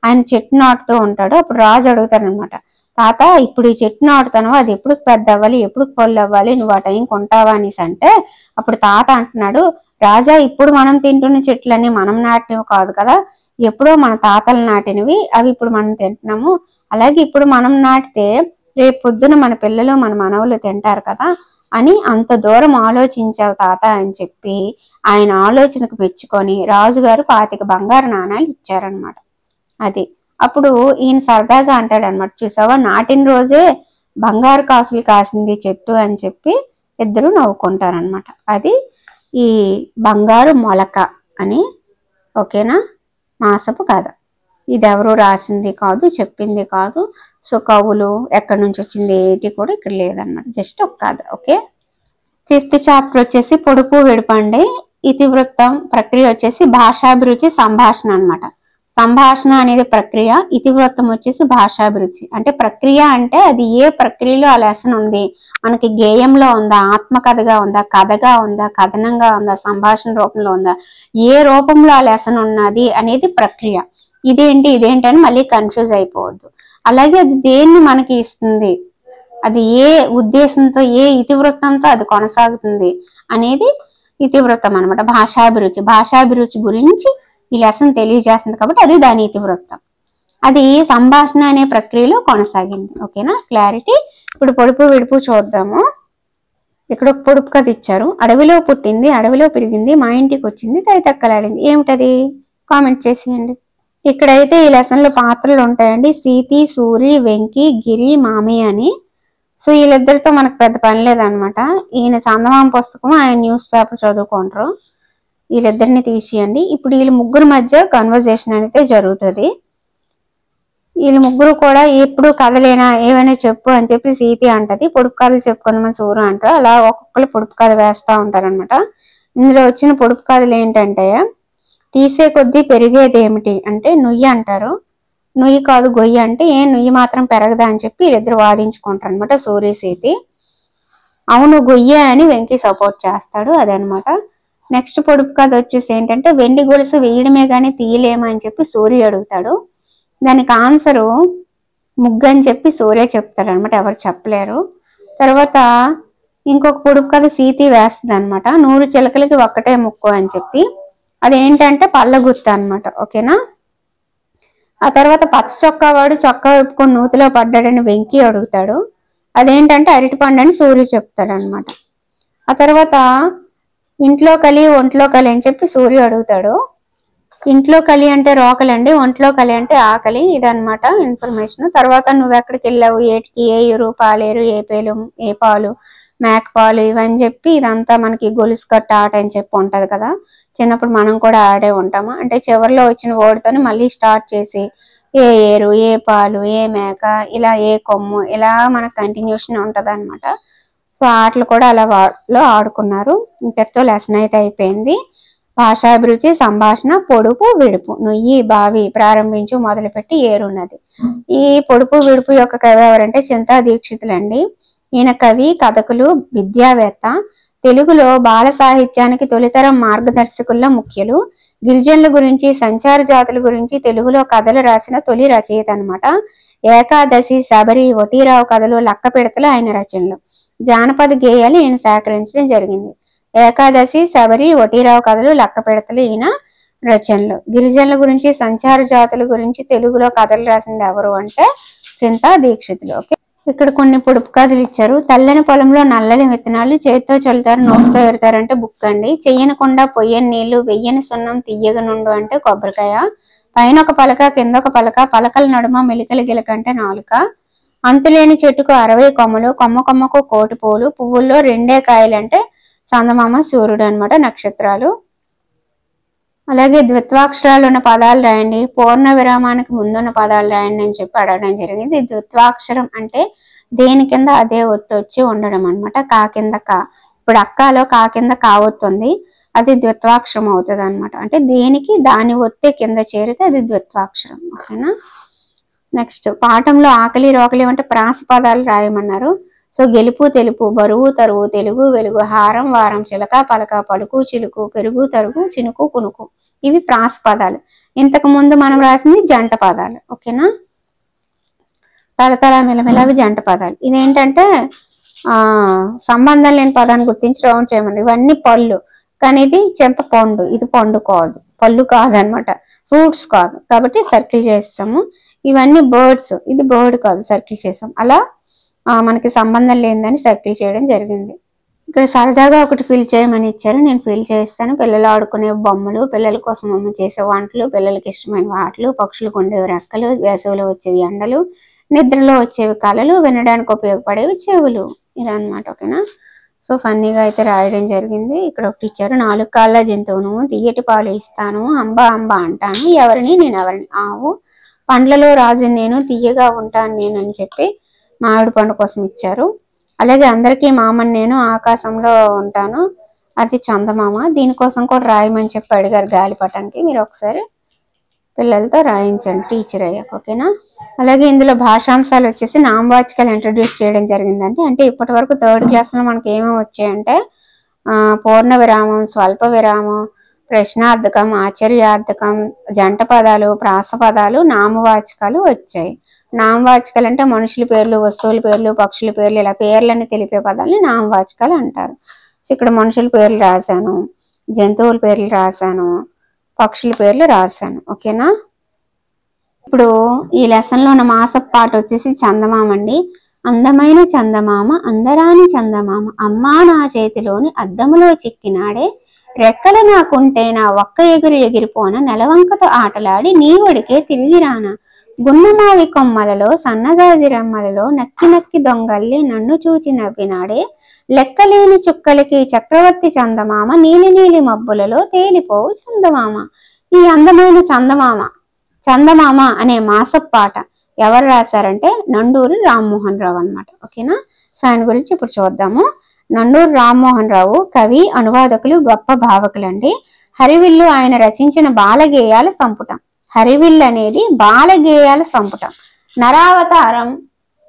ఆయన చెట్టు నాటుతూ ఉంటాడు. అప్పుడు రాజు అడుగుతాడు అనమాట, తాత ఇప్పుడు ఈ చెట్టు నాటుతాను, అది ఎప్పుడు పెద్ద అవ్వాలి, ఎప్పుడు పొల్లు అవ్వాలి, నువ్వు ఆ టైంకి ఉంటావా అనేసి అంటే అప్పుడు తాత అంటున్నాడు, రాజా ఇప్పుడు మనం తింటున్న చెట్లన్నీ మనం నాటినవి కాదు కదా, ఎప్పుడో మన తాతలు నాటినవి, అవి ఇప్పుడు మనం తింటున్నాము. అలాగే ఇప్పుడు మనం నాటితే రేపు పొద్దున మన పిల్లలు మన మనవలు తింటారు కదా అని అంత దూరం ఆలోచించావు తాత అని చెప్పి ఆయన ఆలోచనకు మెచ్చుకొని రాజుగారు 25 బంగారు నాణాలు ఇచ్చారనమాట. అది అప్పుడు ఈయన సరదాగా అంటాడు అనమాట, చూసావా నాటిన రోజే బంగారు కాసులు కాసింది చెట్టు అని చెప్పి ఇద్దరు నవ్వుకుంటారనమాట. అది ఈ బంగారు మొలక అని. ఓకేనా. మాసపు కథ ఇది ఎవరు రాసింది కాదు, చెప్పింది కాదు. సో కవులు ఎక్కడి నుంచి వచ్చింది ఏది కూడా ఇక్కడ లేదనమాట, జస్ట్ ఒక కథ. ఓకే. 5th చాప్టర్ వచ్చేసి పొడుపు వెడుపండి. ఇతివృత్తం ప్రక్రియ వచ్చేసి భాషాభిరుచి సంభాషణ అనమాట. సంభాషణ అనేది ప్రక్రియ, ఇతివృత్తం వచ్చేసి భాషాభిరుచి. అంటే ప్రక్రియ అంటే అది ఏ ప్రక్రియలో ఆ లెసన్ ఉంది, మనకి గేయంలో ఉందా, ఆత్మకథగా ఉందా, కథగా ఉందా, కథనంగా ఉందా, సంభాషణ రూపంలో ఉందా, ఏ రూపంలో ఆ లెసన్ ఉన్నది అనేది ప్రక్రియ. ఇదేంటి అని మళ్ళీ కన్ఫ్యూజ్ అయిపోవద్దు. అలాగే అది దేన్ని మనకి ఇస్తుంది, అది ఏ ఉద్దేశంతో ఏ ఇతివృత్తంతో అది కొనసాగుతుంది అనేది ఇతివృత్తం అనమాట. భాషాభిరుచి గురించి ఈ లెసన్ తెలియజేస్తుంది కాబట్టి అది దాని ఇతివృత్తం. అది సంభాషణ అనే ప్రక్రియలో కొనసాగింది. ఓకేనా, క్లారిటీ. ఇప్పుడు పొడుపు విడుపు చూద్దాము. ఇక్కడ ఒక పొడుపు కథ ఇచ్చారు. అడవిలో పుట్టింది, అడవిలో పెరిగింది, మా ఇంటికి వచ్చింది, తైతక్కలాడింది. ఏమిటది కామెంట్ చేసేయండి. ఇక్కడైతే ఈ లెసన్ లో పాత్రలు ఉంటాయండి, సీతి, సూరి, వెంకి, గిరి, మామి అని. సో వీళ్ళిద్దరితో మనకు పెద్ద పని లేదనమాట. ఈయన చందమామ పుస్తకం, ఆయన న్యూస్ పేపర్ చదువుకుంటారు. వీళ్ళిద్దరిని తీసేయండి. ఇప్పుడు వీళ్ళ ముగ్గురు మధ్య కన్వర్జేషన్ అయితే జరుగుతుంది. వీళ్ళు ముగ్గురు కూడా ఎప్పుడు కథలేనా ఏమైనా చెప్పు అని చెప్పి సీతి అంటది, పొడుపు కథలు చెప్పుకుందామని సూరు అంటారు. అలా ఒక్కొక్కరు పొడుపు కథ వేస్తా ఉంటారనమాట. ఇందులో వచ్చిన పొడుపు కథలు ఏంటంటే, తీసే కొద్దీ పెరిగేది ఏమిటి అంటే నుయ్యి అంటారు. నుయ్యి కాదు గొయ్యి అంటే, ఏం నుయ్యి మాత్రం పెరగదా అని చెప్పి వీళ్ళిద్దరు వాదించుకుంటారు అనమాట, సూర్య సీతి. అవును గొయ్యే అని వెంకీ సపోర్ట్ చేస్తాడు, అదనమాట. నెక్స్ట్ పొడుపు కథ వచ్చేసి ఏంటంటే, వెండి గొలుసు వేయడమే కానీ తీయలేమని చెప్పి సూర్య అడుగుతాడు. దానికి ఆన్సరు ముగ్గు అని చెప్పి సూర్య చెప్తాడు అనమాట, ఎవరు చెప్పలేరు. తర్వాత ఇంకొక పొడుపు కథ సీతి వేస్తుంది అనమాట, 100 చిలకలకి ఒక్కటే ముక్కు అని చెప్పి. అదేంటంటే పళ్ళ గుర్తు అనమాట. ఓకేనా. ఆ తర్వాత పచ్చ చొక్కా వాడు చొక్కా విప్పుకొని నూతిలో పడ్డాడని వెంకీ అడుగుతాడు. అదేంటంటే అరటిపండు అని సూర్య చెప్తాడు అనమాట. ఆ తర్వాత ఇంట్లో కలి ఒంట్లో కలి అని చెప్పి సూర్య అడుగుతాడు. ఇంట్లో కలి అంటే రోకలండి, ఒంట్లో కలి అంటే ఆకలి, ఇదనమాట ఇన్ఫర్మేషన్. తర్వాత నువ్వు ఎక్కడికి వెళ్ళావు, ఏటికి, ఏ ఊరు, పాలేరు, ఏ పేలు, ఏ పాలు, మేకపాలు, ఇవని చెప్పి ఇదంతా మనకి గొలుసు కట్ట ఆట అని చెప్పి ఉంటది కదా, చిన్నప్పుడు మనం కూడా ఆడే ఉంటాము. అంటే చివరిలో వచ్చిన ఓడితోని మళ్ళీ స్టార్ట్ చేసి ఏ ఏరు, ఏ పాలు, ఏ మేక, ఇలా ఏ కొమ్ము, ఇలా మనకు కంటిన్యూషన్ ఉంటుంది అనమాట. సో ఆటలు కూడా అలా వాళ్ళు ఆడుకున్నారు. ఇంతటితో లెసన్ అయితే అయిపోయింది. భాషాభిరుచి, సంభాషణ, పొడుపు విడుపు, నుయ్యి బావి, ప్రారంభించు, మొదలుపెట్టి, ఏరున్నది. ఈ పొడుపు విడుపు యొక్క కవి ఎవరంటే చింతా దీక్షితులండి. ఈయన కవి, కథకులు, విద్యావేత్త. తెలుగులో బాల సాహిత్యానికి తొలితరం మార్గదర్శకుల్లో ముఖ్యులు. గిరిజనుల గురించి, సంచార జాతుల గురించి తెలుగులో కథలు రాసిన తొలి రచయిత అనమాట. ఏకాదశి, శబరి, వటీరావు కథలు, లక్క పిడతలు ఆయన రచనలు. జానపద గేయాలు ఈయన సేకరించడం జరిగింది. ఏకాదశి, శబరి, వటీరావు కథలు, లక్క పిడతలు ఈయన రచనలు. గిరిజనుల గురించి, సంచార జాతుల గురించి తెలుగులో కథలు రాసింది ఎవరు అంటే చింతా దీక్షితులు. ఓకే, ఇక్కడ కొన్ని పొడుపు కథలు ఇచ్చారు. తెల్లని పొలంలో నల్లని విత్తనాలు, చేతితో చల్లుతారు, నోటితో ఎడతారు అంటే బుక్ అండి. చెయ్యనకుండా పొయ్యని నీళ్లు, వెయ్యని సున్నం, తీయగ నుండు అంటే కొబ్బరికాయ. పైన ఒక పలక, కింద ఒక పలక, పలకల నడుమ మెలికల గిలక అంటే నాలుక. అంతులేని చెట్టుకు 60 కొమ్మలు, కొమ్మ కొమ్మకు 1 కోటి పూలు, పువ్వుల్లో 2 కాయలు అంటే చందమామ, సూర్యుడు అనమాట, నక్షత్రాలు. అలాగే ద్విత్వాక్షరాలు ఉన్న పదాలు రాయండి, పూర్ణ విరామానికి ముందున్న పదాలు రాయండి అని చెప్పి అడగడం జరిగింది. ద్విత్వాక్షరం అంటే దేని కింద అదే ఒత్తు వచ్చి ఉండడం అనమాట. కా కింద కా, ఇప్పుడు అక్కలో కా కింద కా ఒత్తుంది, అది ద్విత్వాక్షరం అవుతుంది అనమాట. అంటే దేనికి దాని ఒత్తే కింద చేరితే అది ద్విత్వాక్షరం. ఓకేనా. నెక్స్ట్ పాఠంలో ఆకలి రోకలి అంటే ప్రాస పదాలు రాయమన్నారు. సో గెలుపు, తెలుపు, బరువు, తరువు, తెలుగు, వెలుగు, హారం, వారం, చిలక, పలక, పలుకు, చిలుకు, పెరుగు, తరుగు, చినుకు, కునుకు, ఇవి ప్రాస పదాలు. ఇంతకు ముందు మనం రాసింది జంట పదాలు. ఓకేనా. తలతల మెలమెల అవి జంట పదాలు. ఇదేంటంటే సంబంధం లేని పదాన్ని గుర్తించి రౌండ్ చేయమని. ఇవన్నీ పళ్ళు, కానీ ఇది చింతపండు, ఇది పండు కాదు, పళ్ళు కాదనమాట, ఫ్రూట్స్ కాదు, కాబట్టి సర్కిల్ చేస్తాము. ఇవన్నీ బర్డ్స్, ఇది బర్డ్ కాదు, సర్కిల్ చేసాం. అలా మనకి సంబంధం లేదని సర్కిల్ చేయడం జరిగింది. ఇక్కడ సరదాగా ఒకటి ఫిల్ చేయమని ఇచ్చారు, నేను ఫిల్ చేస్తాను. పిల్లలు ఆడుకునే బొమ్మలు, పిల్లల కోసం అమ్మ చేసే వంటలు, పిల్లలకి ఇష్టమైన ఆటలు, పక్షులకు ఉండేవి రెక్కలు, వేసవిలో వచ్చేవి ఎండలు, నిద్రలో వచ్చేవి కళలు, వినడానికి ఉపయోగపడేవి చెవులు, ఇదన్నమాట. ఓకేనా. సో ఫన్నీగా అయితే రాయడం జరిగింది. ఇక్కడ ఒకటి ఇచ్చారు, 4 కాళ్ళ జంతువును, తియ్యటి పాలు ఇస్తాను, అంబ అంబ అంటాను, ఎవరిని నేను ఎవరిని, ఆవు, పండ్లలో రాజు నేను, తీయగా ఉంటాను నేను అని చెప్పి మామిడి పండు కోసం ఇచ్చారు. అలాగే అందరికీ మామని నేను, ఆకాశంలో ఉంటాను, అది చందమామ. దీనికోసం కూడా రాయమని చెప్పి అడిగారు గాలిపటానికి. మీరు ఒకసారి పిల్లలతో రాయించండి టీచర్ అయ్యాక. ఓకేనా. అలాగే ఇందులో భాషాంశాలు వచ్చేసి నామవాచకాలు ఇంట్రడ్యూస్ చేయడం జరిగిందండి. అంటే ఇప్పటి వరకు 3rd క్లాస్లో మనకి ఏమేమి వచ్చాయంటే పూర్ణ విరామం, స్వల్ప విరామం, ప్రశ్నార్థకం, ఆశ్చర్యార్థకం, జంట పదాలు, ప్రాస పదాలు, నామవాచకాలు వచ్చాయి. నామవాచకాలు అంటే మనుషుల పేర్లు, వస్తువుల పేర్లు, పక్షుల పేర్లు, ఇలా పేర్లని తెలిపే పదాలని నామవాచకాలు అంటారు. సో ఇక్కడ మనుషుల పేర్లు రాశాను, జంతువుల పేర్లు రాశాను, పక్షుల పేర్లు రాశాను. ఓకేనా. ఇప్పుడు ఈ లెసన్లో ఉన్న మాసపు పాట వచ్చేసి చందమామ అండి. అందమైన చందమామ, అందరాని చందమామ, అమ్మా నా చేతిలోని అద్దములో చిక్కినాడే, రెక్కలు నాకుంటే నా ఒక్క ఎగురు ఎగిరిపోన, నెలవంకతో ఆటలాడి నీ ఒడికే తిరిగి రానా, గున్నమావి కొమ్మలలో సన్నజాజి రెమ్మలలో నక్కి నక్కి దొంగల్లి నన్ను చూచి నవ్వినాడే, లెక్కలేని చుక్కలకి చక్రవర్తి చందమామ, నీలి నీలి మబ్బులలో తేలిపోవు చందమామ. ఈ అందమైన చందమామ అనే మాసపు పాట ఎవరు రాశారంటే నండూరి రామ్మోహన్ రావు అనమాట. ఓకేనా. సో ఆయన గురించి ఇప్పుడు చూద్దాము. నండూరి రామ్మోహన్ రావు కవి, అనువాదకులు, గొప్ప భావకులండి. హరివిల్లు ఆయన రచించిన బాలగేయాల సంపుటం. హరివిల్లు అనేది బాలగేయాల సంపుటం. నరావతారం,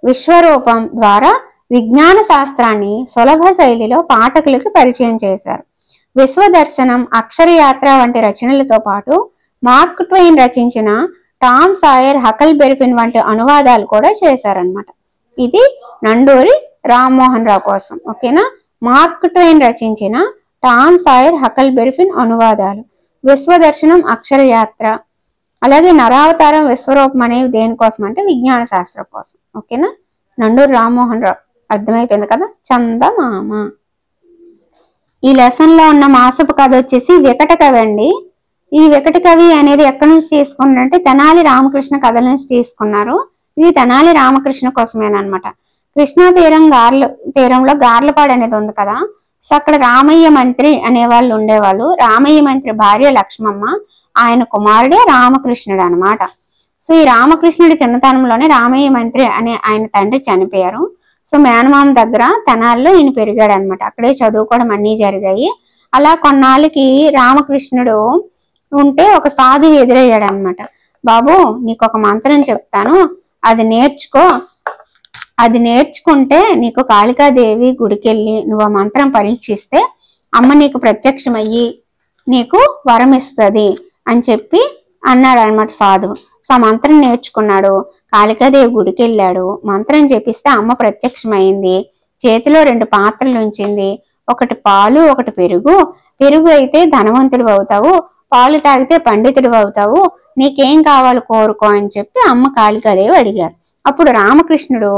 విశ్వరూపం ద్వారా విజ్ఞాన శాస్త్రాన్ని సులభ శైలిలో పాఠకులకు పరిచయం చేశారు. విశ్వదర్శనం, అక్షరయాత్ర వంటి రచనలతో పాటు మార్క్ ట్వైన్ రచించిన టామ్ సాయర్, హకల్ బెర్ఫిన్ వంటి అనువాదాలు కూడా చేశారనమాట. ఇది నండూరి రామ్మోహన్ రావు కోసం. ఓకేనా. మార్క్ ట్వైన్ రచించిన టామ్ సాయర్, హకల్ బెర్ఫిన్ అనువాదాలు, విశ్వదర్శనం, అక్షరయాత్ర, అలాగే నరావతారం, విశ్వరూపం అనేవి దేనికోసం అంటే విజ్ఞాన శాస్త్రం కోసం. ఓకేనా. నండూరి రామ్మోహన్ రావు అర్థమైపోయింది కదా. చందమామ. ఈ లెసన్ లో ఉన్న మాసపు కథ వచ్చేసి వికట కవి అండి. ఈ వికట కవి అనేది ఎక్కడి నుంచి తీసుకున్నారంటే తెనాలి రామకృష్ణ కథల నుంచి తీసుకున్నారు. ఇది తెనాలి రామకృష్ణ కోసమేనమాట. కృష్ణా తీరంలో గార్లపాడు అనేది ఉంది కదా. సో అక్కడ రామయ్య మంత్రి అనేవాళ్ళు ఉండేవాళ్ళు. రామయ్య మంత్రి భార్య లక్ష్మమ్మ, ఆయన కుమారుడే రామకృష్ణుడు అనమాట. సో ఈ రామకృష్ణుడి చిన్నతనంలోనే రామయ్య మంత్రి అనే ఆయన తండ్రి చనిపోయారు. సో మేనమామ దగ్గర తెనాల్లో ఈయన పెరిగాడు అనమాట. అక్కడే చదువుకోవడం అన్నీ జరిగాయి. అలా కొన్నాళ్ళకి రామకృష్ణుడు ఉంటే ఒక సాధువు ఎదురయ్యాడు అనమాట. బాబు, నీకు ఒక మంత్రం చెప్తాను, అది నేర్చుకో. అది నేర్చుకుంటే నీకు కాళికాదేవి గుడికెళ్ళి నువ్వు ఆ మంత్రం పరీక్షిస్తే అమ్మ నీకు ప్రత్యక్షమయ్యి నీకు వరం ఇస్తుంది అని చెప్పి అన్నాడు అనమాట సాధువు. సో ఆ మంత్రం నేర్చుకున్నాడు. కాళికాదేవి గుడికి వెళ్ళాడు. మంత్రం చెప్పిస్తే అమ్మ ప్రత్యక్షమైంది. చేతిలో 2 పాత్రలు ఉంచింది. ఒకటి పాలు, ఒకటి పెరుగు. పెరుగు అయితే ధనవంతుడు అవుతావు, పాలు తాగితే పండితుడు అవుతావు, నీకేం కావాలి కోరుకో అని చెప్పి అమ్మ కాళికాదేవి అడిగారు. అప్పుడు రామకృష్ణుడు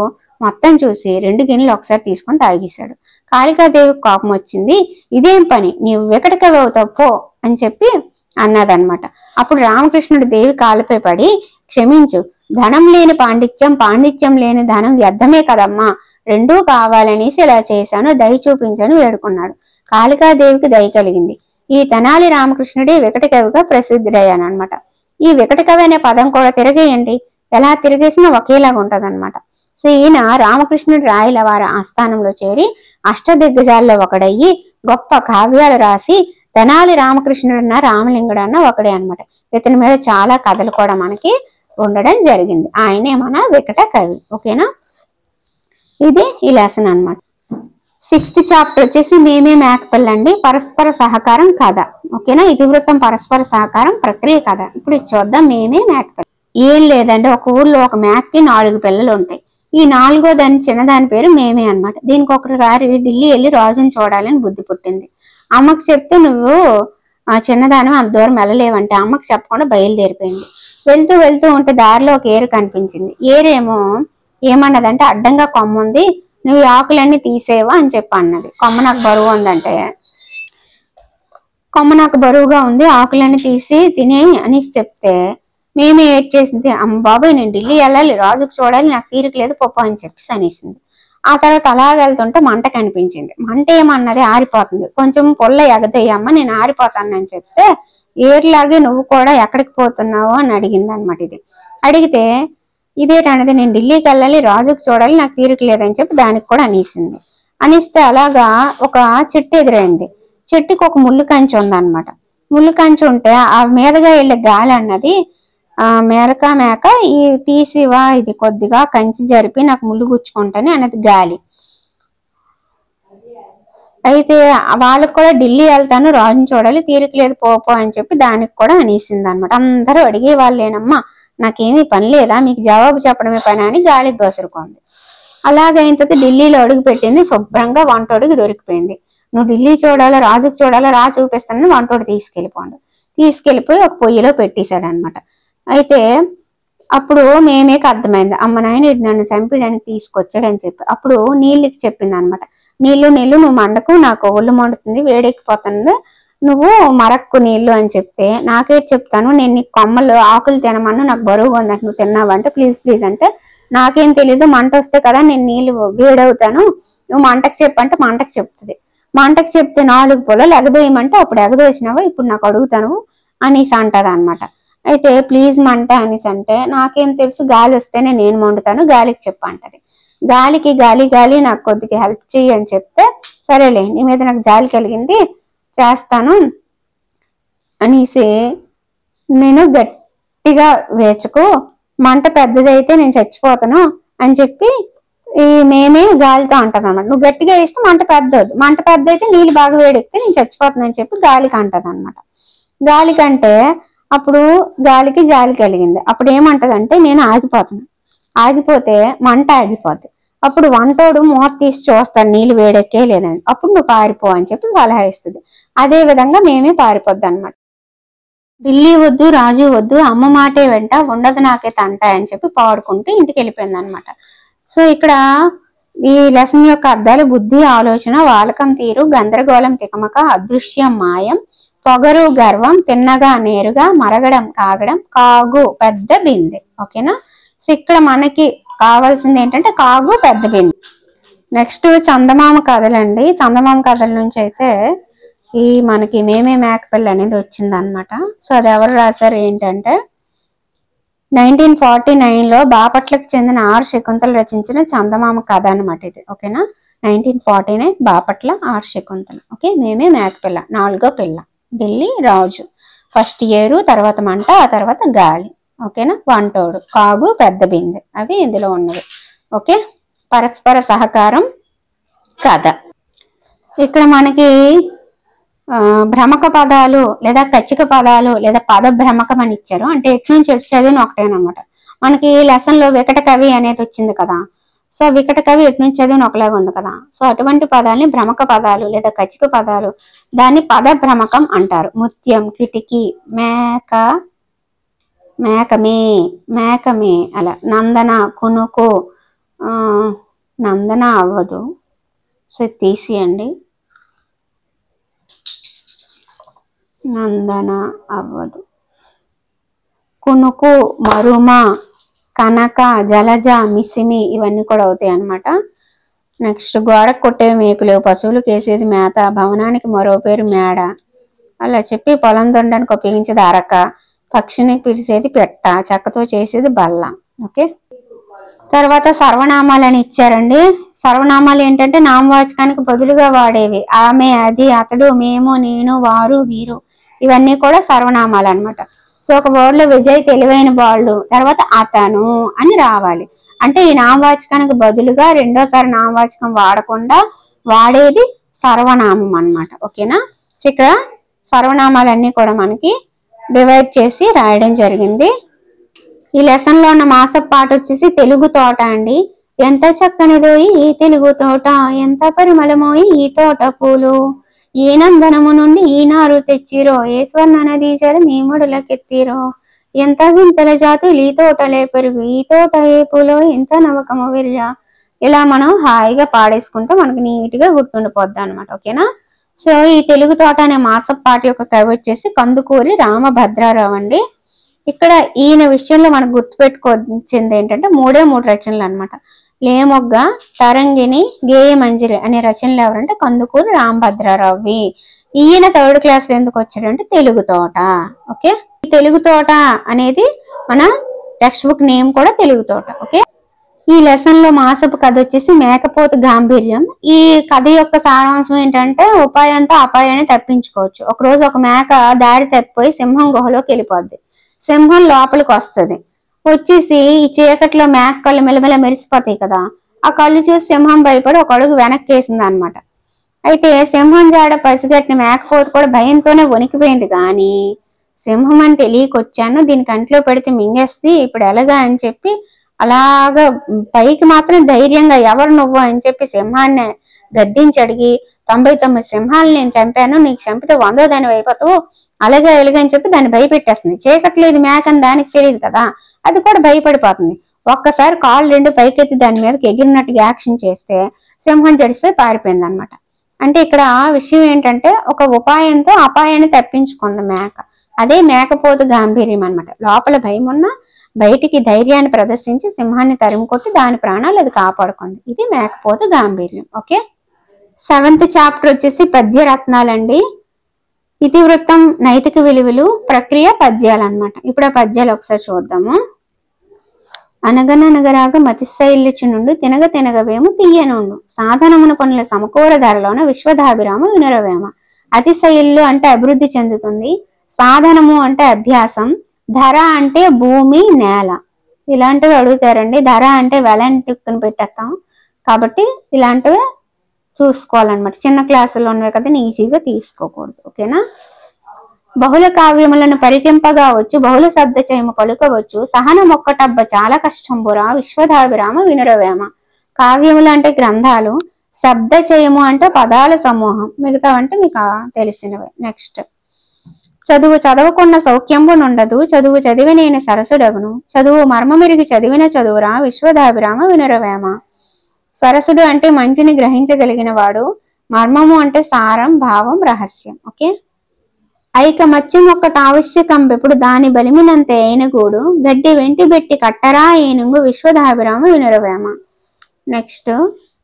మొత్తం చూసి 2 గిన్నెలు ఒకసారి తీసుకొని తాగేశాడు. కాళికాదేవికి కోపం వచ్చింది. ఇదేం పని, నీవు వికటకవి అవుతావు పో అని చెప్పి అన్నదన్నమాట. అప్పుడు రామకృష్ణుడు దేవి కాళ్ళపై పడి, క్షమించు, ధనం లేని పాండిత్యం, పాండిత్యం లేని ధనం వ్యర్థమే కదమ్మా, 2 కావాలనేసి ఇలా చేశాను, దయ చూపించని వేడుకున్నాడు. కాళికాదేవికి దయ కలిగింది. ఈ తెనాలి రామకృష్ణుడే వికటకవిగా ప్రసిద్ధుడయ్యాను అనమాట. ఈ వికటకవి అనే పదం కూడా తిరగేయండి, ఎలా తిరిగేసినా ఒకేలాగా ఉంటది అనమాట. సో ఈయన రామకృష్ణుడి రాయల వారి ఆస్థానంలో చేరి అష్టదిగ్గజాల్లో ఒకడయ్యి గొప్ప కావ్యాలు రాసి తెనాలి రామకృష్ణుడన్న రామలింగుడన్న ఒకడే అనమాట. ఇతని మీద చాలా కథలు కూడా మనకి ఉండడం జరిగింది. ఆయనే మన వికట కవి. ఓకేనా, ఇది ఈ లెసన్ అనమాట. 6th చాప్టర్ వచ్చేసి మేమే మేకపిల్ల అండి. పరస్పర సహకారం కథ. ఓకేనా, ఇతివృత్తం పరస్పర సహకారం ప్రక్రియ కథ. ఇప్పుడు చూద్దాం మేమే మేకపిల్ల. ఏం లేదంటే ఒక ఊర్లో ఒక మేకకి 4 పిల్లలు ఉంటాయి. ఈ 4వ దాని చిన్నదాని పేరు మేమే అనమాట. దీనికి ఒకసారి ఢిల్లీ వెళ్ళి రాజుని చూడాలని బుద్ధి పుట్టింది. అమ్మకి చెప్తే నువ్వు ఆ చిన్నదానం అంత దూరం వెళ్ళలేవంటే అమ్మకి చెప్పకుండా బయలుదేరిపోయింది. వెళ్తూ వెళ్తూ ఉంటే దారిలో ఒక ఏరు కనిపించింది. ఏరేమో ఏమన్నదంటే అడ్డంగా కొమ్మ ఉంది, నువ్వు ఆకులన్నీ తీసేవా అని చెప్పి అన్నది. కొమ్మ నాకు బరువు ఉందంటే, కొమ్మ నాకు బరువుగా ఉంది, ఆకులన్నీ తీసి తినే అని చెప్తే మేమే ఏడ్ చేసింది. అమ్మ బాబాయ్, నేను ఢిల్లీ వెళ్ళాలి, రాజుకు చూడాలి, నాకు తీరిక లేదు పప్పు అని చెప్పి అనేసింది. ఆ తర్వాత అలాగ వెళ్తుంటే మంట కనిపించింది. మంట ఏమన్నది ఆరిపోతుంది, కొంచెం పొల్ల ఎగదయ్యమ్మ నేను ఆరిపోతాను అని చెప్తే ఏర్లాగే నువ్వు కూడా ఎక్కడికి పోతున్నావు అని అడిగింది అనమాట. ఇది అడిగితే ఇదేటన్నది, నేను ఢిల్లీకి వెళ్ళాలి, రాజుకు చూడాలి, నాకు తీరిక లేదని చెప్పి దానికి కూడా అనేసింది. అనిస్తే అలాగా ఒక చెట్టు ఎదురైంది. చెట్టుకి ఒక ముళ్ళు కంచి ఉందన్నమాట. ముళ్ళు కంచి ఉంటే ఆ మీదగా వెళ్ళే గాలి అన్నది మేక ఈ తీసివా, ఇది కొద్దిగా కంచి జరిపి నాకు ముళ్ళు గుచ్చుకుంటాని అన్నది గాలి. అయితే వాళ్ళకి కూడా ఢిల్లీ వెళ్తాను, రాజుని చూడాలి, తీరిక లేదు పోపో అని చెప్పి దానికి కూడా అనేసింది అనమాట. అందరూ అడిగే వాళ్ళేనమ్మా, నాకేమీ పని లేదా, మీకు జవాబు చెప్పడమే పని అని గాలికి గసురుకుంది. అలాగైన తర్వాత ఢిల్లీలో అడుగు పెట్టింది. శుభ్రంగా వంటోడికి దొరికిపోయింది. నువ్వు ఢిల్లీ చూడాలా, రాజుకు చూడాలా, రాజు చూపిస్తానని వంటోడు తీసుకెళ్ళిపోయి ఒక పొయ్యిలో పెట్టేశాడు అనమాట. అయితే అప్పుడు మేమేకి అర్థమైంది, అమ్మ నాయన నన్ను చంపడానికి తీసుకొచ్చాడని చెప్పి. అప్పుడు నీళ్ళకి చెప్పింది అనమాట, నీళ్ళు నువ్వు మండకు, నాకు ఒళ్ళు మండుతుంది, వేడెక్కిపోతుంది, నువ్వు మరక్కు నీళ్లు అని చెప్తే నాకేటి చెప్తాను, నేను నీకు కొమ్మలు ఆకులు తినమన్నా నాకు బరువుగా ఉందంటే నువ్వు తిన్నావంటే ప్లీజ్ అంటే నాకేం తెలీదు, మంట వస్తే కదా నేను నీళ్లు వేడవుతాను, నువ్వు మంటకు చెప్పంటే మంటకు చెప్తుంది. మంటకు చెప్తే 4 పొలాలు ఎగదోయమంటే అప్పుడు ఎగదోసినావా, ఇప్పుడు నాకు అడుగుతాను అనేసి అంటది అనమాట. అయితే ప్లీజ్ మంట అనేసి అంటే నాకేం తెలుసు, గాలి వస్తేనే నేను మండుతాను, గాలికి చెప్పంటది. గాలికి గాలి నాకు కొద్దిగా హెల్ప్ చెయ్యి అని చెప్తే సరేలే నీ మీద నాకు జాలి కలిగింది చేస్తాను అనేసి నేను గట్టిగా వేచుకో, మంట పెద్దదైతే నేను చచ్చిపోతాను అని చెప్పి ఈ మేమే గాలితో అంటది అనమాట. నువ్వు గట్టిగా వేస్తే మంట పెద్దది, మంట పెద్ద అయితే నీళ్ళు బాగా వేడెక్కితే నేను చచ్చిపోతాను అని చెప్పి గాలికి అంటది అనమాట. గాలికంటే అప్పుడు గాలికి జాలి కలిగింది. అప్పుడు ఏమంటదంటే నేను ఆగిపోతాను, ఆగిపోతే మంట ఆగిపోద్ది. అప్పుడు వంటోడు మూత తీసి చూస్తాడు నీళ్ళు వేడెక్కే లేదని, అప్పుడు నువ్వు పారిపో అని చెప్పి సలహా ఇస్తుంది. అదే విధంగా మేమే పారిపోద్ది అనమాట. ఢిల్లీ వద్దు, రాజు వద్దు, అమ్మ మాటే వెంట ఉండదు నాకే తంట అని చెప్పి పాడుకుంటూ ఇంటికి వెళ్ళిపోయింది అనమాట. సో ఇక్కడ ఈ లెసన్ యొక్క అర్థాలు బుద్ధి, ఆలోచన, వాలకం తీరు, గందరగోళం, తికమక, అదృశ్యం, మాయం, పొగరు, గర్వం, తిన్నగా నేరుగా, మరగడం, కాగడం, కాగు, పెద్ద బిందె. ఓకేనా, సో ఇక్కడ మనకి కావాల్సింది ఏంటంటే కాగు, పెద్ద బిందె. నెక్స్ట్ చందమామ కథలండి. చందమామ కథల నుంచి అయితే ఈ మనకి మేమే మేకపిల్ల అనేది వచ్చింది అనమాట. సో అది ఎవరు రాశారు ఏంటంటే 1949లో బాపట్లకు చెందిన ఆర్ శకుంతల రచించిన చందమామ కథ అన్నమాట ఇది. ఓకేనా, 1949 బాపట్ల ఆర్ శకుంతల. ఓకే, మేమే మేకపిల్ల, 4వ పిల్ల, ఢిల్లీ రాజు, ఫస్ట్ ఏరు, తర్వాత మంట, ఆ తర్వాత గాలి. ఓకేనా, వంటోడు, కాగు, పెద్ద బిందె, అవి ఇందులో ఉన్నవి. ఓకే, పరస్పర సహకారం కథ. ఇక్కడ మనకి భ్రమక పదాలు లేదా కచ్చిక పదాలు లేదా పద భ్రమకం అని ఇచ్చారు. అంటే ఎటు నుంచి ఎటు చదివిన ఒకటేనమాట. మనకి లెసన్ లో వికట కవి అనేది వచ్చింది కదా, సో వికట కవి ఎటు నుంచి చదివిన ఒకలాగా ఉంది కదా. సో అటువంటి పదాలని భ్రమక పదాలు లేదా కచ్చిక పదాలు, దాన్ని పద భ్రమకం అంటారు. ముత్యం, కిటికీ, మేక, మేకమే, మేకమే, అలా. నందన, కునుకు, నందన అవ్వదు, సో తీసియండి, నందన అవ్వదు. కునుకు, మరుమ, కనక, జలజ, మిసిమి, ఇవన్నీ కూడా అవుతాయి అన్నమాట. నెక్స్ట్ గోడకు కొట్టేవి మేకులు, పశువులకు వేసేది మేత, భవనానికి మరో పేరు మేడ, అలా చెప్పి పొలం దొండడానికి ఉపయోగించేది అరక, పక్షిని పిలిచేది పెట్ట, చెక్కతో చేసేది బల్ల. ఓకే, తర్వాత సర్వనామాలని ఇచ్చారండి. సర్వనామాలు ఏంటంటే నామవాచకానికి బదులుగా వాడేవి. ఆమె, అది, అతడు, మేము, నేను, వారు, వీరు, ఇవన్నీ కూడా సర్వనామాలు అన్నమాట. సో ఒక వర్డ్ లో విజయ్ తెలివైన బాళ్ళు, తర్వాత అతను అని రావాలి. అంటే ఈ నామవాచకానికి బదులుగా రెండోసారి నామవాచకం వాడకుండా వాడేది సర్వనామం అన్నమాట. ఓకేనా, సో ఇక్కడ సర్వనామాలన్నీ కూడా మనకి డివైడ్ చేసి రాయడం జరిగింది. ఈ లెసన్ లో ఉన్న మాసపు పాట వచ్చేసి తెలుగు తోట అండి. ఎంత చక్కనిదోయి ఈ తెలుగు తోట, ఎంత పరిమళమోయి ఈ తోట పూలు, ఈ నందనము నుండి ఈ నారు తెచ్చిరో, ఏ స్వర్ణ నదీ జలం ఈ ముడులకెత్తిరో, ఎంత వింతల జాతులు ఈ తోటలే పెరుగు, ఈ తోట ఏ పూలో ఎంత నవకము విర్య. ఇలా మనం హాయిగా పాడేసుకుంటే మనకి నీట్ గా గుర్తుండిపోద్ది అనమాట. ఓకేనా, సో ఈ తెలుగు తోట అనే మాసపు పాట యొక్క కవి వచ్చేసి కందుకూరి రామభద్రారావు అండి. ఇక్కడ ఈయన విషయంలో మనకు గుర్తుపెట్టుకోవాల్సింది ఏంటంటే 3 రచనలు అనమాట. లేమొగ్గ, తరంగిణి, గేయ మంజరి అనే రచనలు ఎవరంటే కందుకూరి రామభద్రారావువి. ఈయన 3rd క్లాస్ లో ఎందుకు వచ్చాడంటే తెలుగు తోట. ఓకే, ఈ తెలుగు తోట అనేది మన టెక్స్ట్ బుక్ నేమ్ కూడా తెలుగు తోట. ఓకే, ఈ లెసన్ లో మాసపు కథ వచ్చేసి మేకపోతు గాంభీర్యం. ఈ కథ యొక్క సారాంశం ఏంటంటే ఉపాయంతో అపాయాన్ని తప్పించుకోవచ్చు. ఒకరోజు ఒక మేక దారి తప్పిపోయి సింహం గుహలోకి వెళ్ళిపోద్ది. సింహం లోపలికి వస్తుంది, వచ్చేసి ఈ చీకట్లో మేక కళ్ళు మెల్లమెల్ల మెరిసిపోతాయి కదా, ఆ కళ్ళు చూసి సింహం భయపడి ఒక అడుగు వెనక్కి వేసింది అనమాట. అయితే సింహం జాడ పసిగట్టిన మేకపోతు కూడా భయంతోనే వణికిపోయింది. కానీ సింహం అని తెలియకొచ్చాను, దీని కంట్లో పెడితే మింగేస్తే ఇప్పుడు ఎలాగా అని చెప్పి అలాగా పైకి మాత్రం ధైర్యంగా ఎవరు నువ్వు అని చెప్పి సింహాన్ని గద్దించి అడిగి 99 సింహాలు నేను చంపాను, నీకు చంపితే 100వ దాన్ని అయిపోతావు, అలాగే ఎలాగని చెప్పి దాన్ని భయపెట్టేస్తుంది. చీకట్లేదు మేకని దానికి తెలియదు కదా, అది కూడా భయపడిపోతుంది. ఒక్కసారి కాళ్ళు 2 పైకెత్తి దాని మీదకి ఎగిరినట్టుగా యాక్షన్ చేస్తే సింహం జడిసిపోయి పారిపోయింది అనమాట. అంటే ఇక్కడ విషయం ఏంటంటే ఒక ఉపాయంతో అపాయాన్ని తప్పించుకుంది మేక. అదే మేకపోతు గాంభీర్యం అనమాట. లోపల భయం ఉన్నా బయటికి ధైర్యాన్ని ప్రదర్శించి సింహాన్ని తరిమి కొట్టి దాని ప్రాణాలు అది కాపాడుకుంది. ఇది మేకపోతు గాంభీర్యం. ఓకే, 7th చాప్టర్ వచ్చేసి పద్యరత్నాలండి. ఇతివృత్తం, నైతిక విలువలు, ప్రక్రియ, పద్యాలు అనమాట. ఇప్పుడు ఆ పద్యాలు ఒకసారి చూద్దాము. అనగననగరాగ మతిశైల్యచు నుండు తినగ తినగవేము తీయనుండు, సాధనమున పనుల సమకూర ధరలోన విశ్వధాభిరామ వినురవేమ. అతిశైల్లు అంటే అభివృద్ధి చెందుతుంది, సాధనము అంటే అభ్యాసం, ధర అంటే భూమి, నేల. ఇలాంటివి అడుగుతారండి. ధర అంటే వెల టిక్కుని పెట్టేస్తాం కాబట్టి ఇలాంటివి చూసుకోవాలన్నమాట. చిన్న క్లాసుల్లో ఉన్నవి కదా, ఈజీగా తీసుకోకూడదు. ఓకేనా, బహుళ కావ్యములను పరికింపగావచ్చు, బహుళ శబ్ద చయము పలుకవచ్చు, సహనమొక్కటబ్బ చాలా కష్టంబురా విశ్వధాభిరామ వినురవేమ. కావ్యములు అంటే గ్రంథాలు, శబ్ద చయము అంటే పదాల సమూహం, మిగతావంటే మీకు తెలిసినవే. నెక్స్ట్, చదువు చదవకున్న సౌఖ్యంబునుండదు, చదువు చదివి నేను సరసుడగును, చదువు మర్మమిరిగి చదివిన చదువురా విశ్వధాభిరామ వినురవేమ. సరసుడు అంటే మంచిని గ్రహించగలిగిన వాడు, మర్మము అంటే సారం, భావం, రహస్యం. ఓకే, ఐకమత్యం ఒక్కటి ఆవశ్యకం ఎప్పుడు దాని బలిమినంతే అయినగూడు, గడ్డి వెంటి బెట్టి కట్టరా ఏనుంగు విశ్వధాభిరామ వినురవేమ. నెక్స్ట్,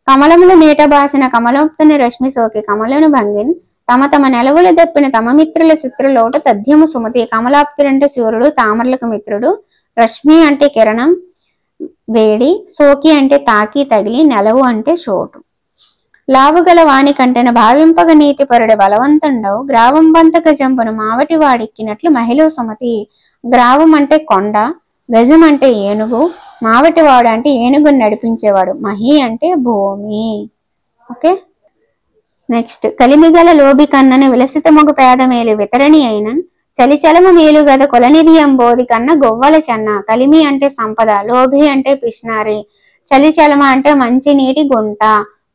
కమలములు నీట బాసిన కమలోప్తుని రశ్మి సోకి కమలను భంగిన్, తమ తమ నెలవులు దప్పిన తమ మిత్రుల చిత్రలోట తథ్యము సుమతి. కమలాప్తుడంటే సూర్యుడు, తామరలకు మిత్రుడు. రశ్మి అంటే కిరణం, వేడి. సోకి అంటే తాకి, తగిలి. నెలవు అంటే చోటు. లావుగల వాణి కంటెన భావింపగ నీతిపరుడు బలవంతుండవు. గ్రావం బంతక జంపును మావటి వాడెక్కినట్లు మహిళ సుమతి. గ్రావం అంటే కొండ, గజం అంటే ఏనుగు, మావటివాడు అంటే ఏనుగును నడిపించేవాడు, మహి అంటే భూమి. Okay, next. కలిమిగల లోబి కన్నని విలసిత మొగు పేదమేలు వితరణి అయిన చలిచలమ మేలు గద కొలనిధి అంబోది కన్న గొవ్వల చెన్న. కలిమి అంటే సంపద, లోభి అంటే పిష్నారి, చలిచలమ అంటే మంచి నీటి గుంట,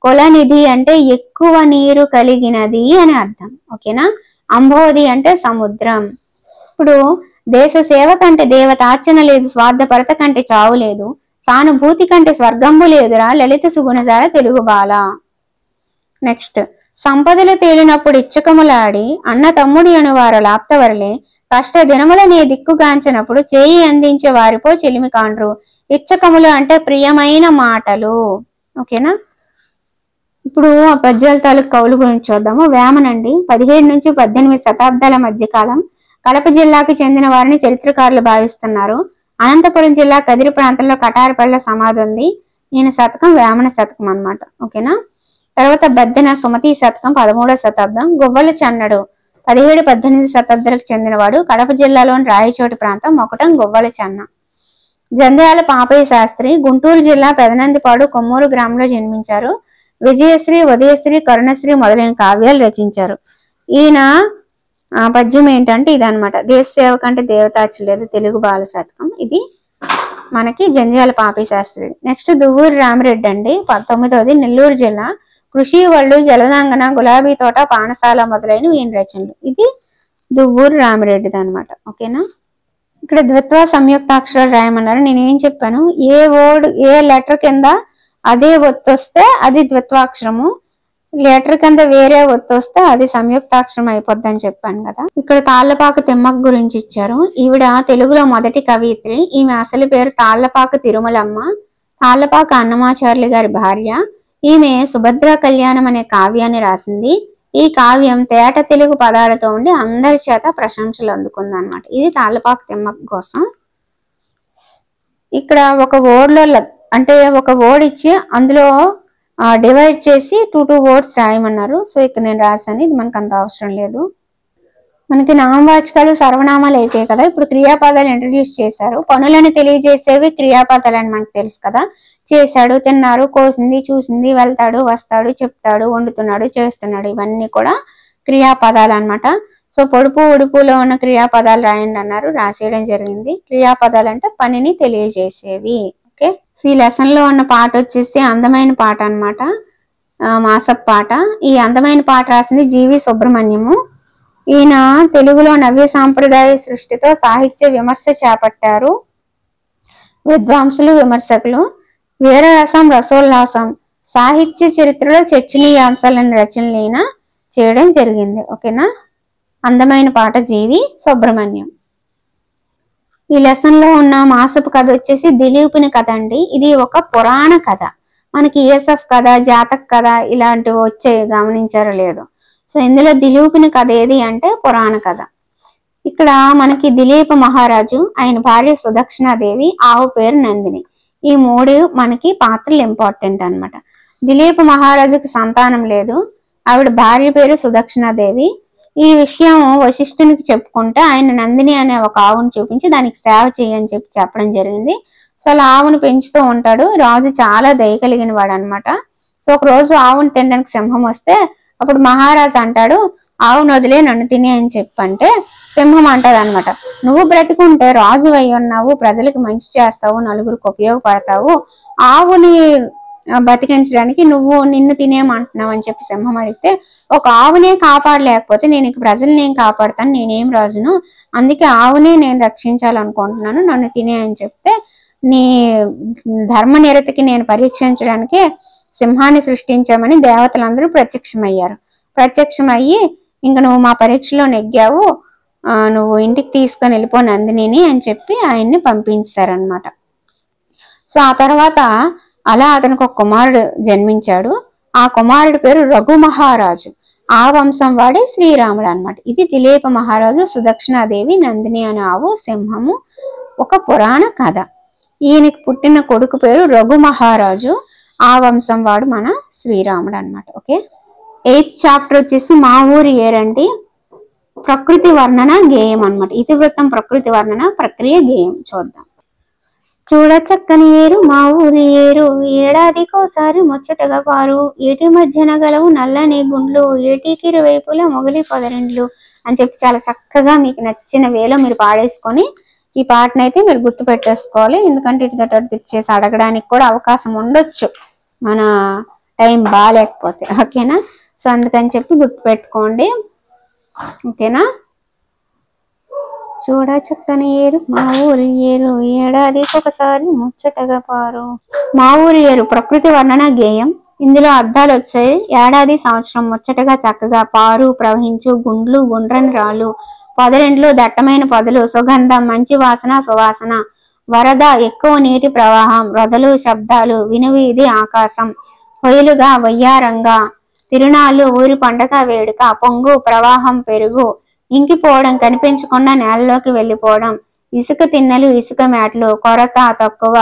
కొలనిధి అంటే ఎక్కువ నీరు కలిగినది అని అర్థం. ఓకేనా. అంబోది అంటే సముద్రం. ఇప్పుడు దేశ సేవ కంటే దేవతార్చన లేదు, స్వార్థపరత కంటే చావు లేదు, సానుభూతి కంటే స్వర్గంబు లేదురా లలిత సుగుణజాల తెలుగు బాల. నెక్స్ట్. సంపదలు తేలినప్పుడు ఇచ్చకములాడి అన్న తమ్ముడి అనువారు లాప్తవరలే కష్ట దినముల నీ దిక్కుగాంచినప్పుడు చేయి అందించే వారిపో చెలిమి కాండ్రు. ఇచ్చకములు అంటే ప్రియమైన మాటలు. ఓకేనా. ఇప్పుడు ఆ పద్యాల తాలూకు కవులు గురించి చూద్దాము. వేమనండి 17 నుంచి 18 శతాబ్దాల మధ్యకాలం కడప జిల్లాకు చెందిన వారిని చరిత్రకారులు భావిస్తున్నారు. అనంతపురం జిల్లా కదిరి ప్రాంతంలో కటారిపల్ల సమాధి ఉంది. ఈయన శతకం వేమన శతకం అన్నమాట. ఓకేనా. తర్వాత బద్దెన సుమతి శతకం 13వ శతాబ్దం. గువ్వల చెన్నడు 17-18 శతాబ్దాలకు చెందినవాడు. కడప జిల్లాలోని రాయచోటి ప్రాంతం. మొకటం గువ్వల చెన్న. జంధ్యాల పాపయ్య శాస్త్రి గుంటూరు జిల్లా పెదనందిపాడు కొమ్మూరు గ్రామంలో జన్మించారు. విజయశ్రీ, ఉదయశ్రీ, కరుణశ్రీ మొదలైన కావ్యాలు రచించారు. ఈయన పద్యం ఏంటంటే ఇదనమాట. దేశ సేవ కంటే దేవతార్చలేదు తెలుగు బాల శతకం. ఇది మనకి జంధ్యాల పాపయ్య శాస్త్రి. నెక్స్ట్ దువ్వూరి రామిరెడ్డి అండి 19వది. నెల్లూరు జిల్లా. కృషి వళ్ళు, జలదంగన, గులాబీ తోట, పానసాల మొదలైనవి ఈయన రచనలు. ఇది దువ్వూరి రామిరెడ్డిది అనమాట. ఓకేనా. ఇక్కడ ద్విత్వ సంయుక్తాక్షరాలు రాయమన్నారు. నేనేం చెప్పాను, ఏ వర్డ్ ఏ లెటర్ కింద అదే ఒత్తు వస్తే అది ద్విత్వాక్షరము, లెటర్ కింద వేరే ఒత్తు వస్తే అది సంయుక్తాక్షరం అయిపోద్ది అని చెప్పాను కదా. ఇక్కడ తాళ్లపాక తిమ్మక్క గురించి ఇచ్చారు. ఈవిడ తెలుగులో మొదటి కవయిత్రి. ఈమె అసలు పేరు తాళ్లపాక తిరుమలమ్మ. తాళ్లపాక అన్నమాచార్యులు గారి భార్య. ఈమె సుభద్ర కళ్యాణం అనే కావ్యాన్ని రాసింది. ఈ కావ్యం తేట తెలుగు పదాలతో ఉండి అందరి చేత ప్రశంసలు అందుకుంది అనమాట. ఇది తాళ్లపాక తిమ్మక్క కోసం. ఇక్కడ ఒక వర్డ్లో అంటే ఒక వర్డ్ ఇచ్చి అందులో డివైడ్ చేసి 2 వర్డ్స్ రాయమన్నారు. సో ఇక్కడ నేను రాశాను. ఇది మనకు అంత అవసరం లేదు. మనకి నామవాచకాలు సర్వనామాలు అయిపోయాయి కదా. ఇప్పుడు క్రియాపదాలు ఇంట్రడ్యూస్ చేశారు. పనులను తెలియజేసేవి క్రియాపదాలు అని మనకు తెలుసు కదా. చేశాడు, తిన్నారు, కోసింది, చూసింది, వెళ్తాడు, వస్తాడు, చెప్తాడు, వండుతున్నాడు, చేస్తున్నాడు, ఇవన్నీ కూడా క్రియాపదాలు అన్నమాట. సో పొడుపు ఉడుపులో ఉన్న క్రియాపదాలు రాయండి అన్నారు. రాసేయడం జరిగింది. క్రియాపదాలు అంటే పనిని తెలియజేసేవి. ఓకే. సో ఈ లెసన్ లో ఉన్న పాట వచ్చేసి అందమైన పాట అన్నమాట. మాసప్ పాట. ఈ అందమైన పాట రాసింది జీవి సుబ్రహ్మణ్యము. ఈయన తెలుగులో నవ్య సాంప్రదాయ సృష్టితో సాహిత్య విమర్శ చేపట్టారు. విద్వాంసులు, విమర్శకులు. వీరరసం, రసోల్లాసం, సాహిత్య చరిత్రలో చర్చనీయాంశాలను రచనలు ఈయన చేయడం జరిగింది. ఓకేనా. అందమైన పాట జీవి సుబ్రహ్మణ్యం. ఈ లెసన్ లో ఉన్న మాసపు కథ వచ్చేసి దిలీపుని కథ అండి. ఇది ఒక పురాణ కథ. మనకి ఈఎస్ఎఫ్ కథ, జాతక కథ ఇలాంటివి వచ్చాయి, గమనించారో లేదు. సో ఇందులో దిలీపుని కథ ఏది అంటే పురాణ కథ. ఇక్కడ మనకి దిలీప మహారాజు, ఆయన భార్య సుదక్షిణాదేవి, ఆవు పేరు నందిని. ఈ 3 మనకి పాత్రలు ఇంపార్టెంట్ అన్నమాట. దిలీప మహారాజుకి సంతానం లేదు. ఆవిడ భార్య పేరు సుదక్షిణాదేవి. ఈ విషయం వశిష్ఠునికి చెప్పుకుంటే ఆయన నందిని అనే ఒక ఆవును చూపించి దానికి సేవ చేయని చెప్పడం జరిగింది. సో అలా ఆవును పెంచుతూ ఉంటాడు. రాజు చాలా దయ కలిగిన వాడు అనమాట. సో ఒక రోజు ఆవును తినడానికి సింహం వస్తే అప్పుడు మహారాజు అంటాడు, ఆవును వదిలే నన్ను తిని అని చెప్పంటే సింహం అంటది అనమాట, నువ్వు బ్రతికుంటే రాజు అయి ఉన్నావు, ప్రజలకు మంచి చేస్తావు, నలుగురికి ఉపయోగపడతావు, ఆవుని బతికించడానికి నువ్వు నిన్ను తినేమంటున్నావు అని చెప్పి సింహం అడిగితే, ఒక ఆవునే కాపాడలేకపోతే నేను ఇక ప్రజల్ని ఏం కాపాడతాను, నేనేం రాజును, అందుకే ఆవునే నేను రక్షించాలనుకుంటున్నాను, నన్ను తినే అని చెప్తే, నీ ధర్మ నిరతికి నేను పరీక్షించడానికి సింహాన్ని సృష్టించామని దేవతలందరూ ప్రత్యక్షమయ్యి ఇంక నువ్వు మా పరీక్షలో నెగ్గావు, నువ్వు ఇంటికి తీసుకొని వెళ్ళిపో నందినిని అని చెప్పి ఆయన్ని పంపించారనమాట. సో ఆ తర్వాత అలా అతనికి ఒక కుమారుడు జన్మించాడు. ఆ కుమారుడి పేరు రఘు మహారాజు. ఆ వంశం వాడే శ్రీరాముడు అనమాట. ఇది దిలీప మహారాజు, సుదక్షిణాదేవి, నందిని అనే ఆవు, సింహము, ఒక పురాణ కథ. ఈయనకి పుట్టిన కొడుకు పేరు రఘు మహారాజు. ఆ వంశం వాడు మన శ్రీరాముడు అన్నమాట. ఓకే, 8th చాప్టర్ వచ్చేసి మా ఊరి ఏరండి, ప్రకృతి వర్ణన గేయం అన్నమాట. ఇతివృత్తం ప్రకృతి వర్ణన, ప్రక్రియ గేయం చూద్దాం. చూడ చక్కని ఏరు మా ఊరి ఏరు, ఏడాదికోసారి ముచ్చటగా పారు, ఏటి మధ్యన గలవు నల్లని గుండ్లు, ఏటికి ఇరువైపులా మొగలి పొదరిండ్లు అని చెప్పి చాలా చక్కగా మీకు నచ్చిన వేలో మీరు పాడేసుకొని ఈ పాటనైతే మీరు గుర్తు పెట్టేసుకోవాలి. ఎందుకంటే ఇటు తెచ్చేసి అడగడానికి కూడా అవకాశం ఉండొచ్చు మన టైం బాగాలేకపోతే. ఓకేనా, సో అందుకని చెప్పి గుర్తు పెట్టుకోండి. ఓకేనా, చూడ చక్కని ఏరు మా ఊరి ఏరు, ఏడాదికి ఒకసారి ముచ్చటగా పారు. మా ఊరి ఏరు ప్రకృతి వర్ణన గేయం. ఇందులో అర్థాలు వచ్చాయి. ఏడాది, సంవత్సరం, ముచ్చటగా, చక్కగా, పారు, ప్రవహించు, గుండ్లు, గుండ్రని రాళ్ళు, పొదరిండ్లు, దట్టమైన పొదలు, సుగంధం, మంచి వాసన, సువాసన, వరద, ఎక్కువ నీటి ప్రవాహం, రొదలు, శబ్దాలు, వినువీధి, ఆకాశం, హొయలుగా, వయ్యారంగా, తిరునాళ్ళు, ఊరి పండగ, వేడుక, పొంగు, ప్రవాహం, పెరుగు, ఇంకిపోవడం, కనిపించకుండా నేలలోకి వెళ్ళిపోవడం, ఇసుక తిన్నెలు, ఇసుక మేటలు, కొరత, తక్కువ,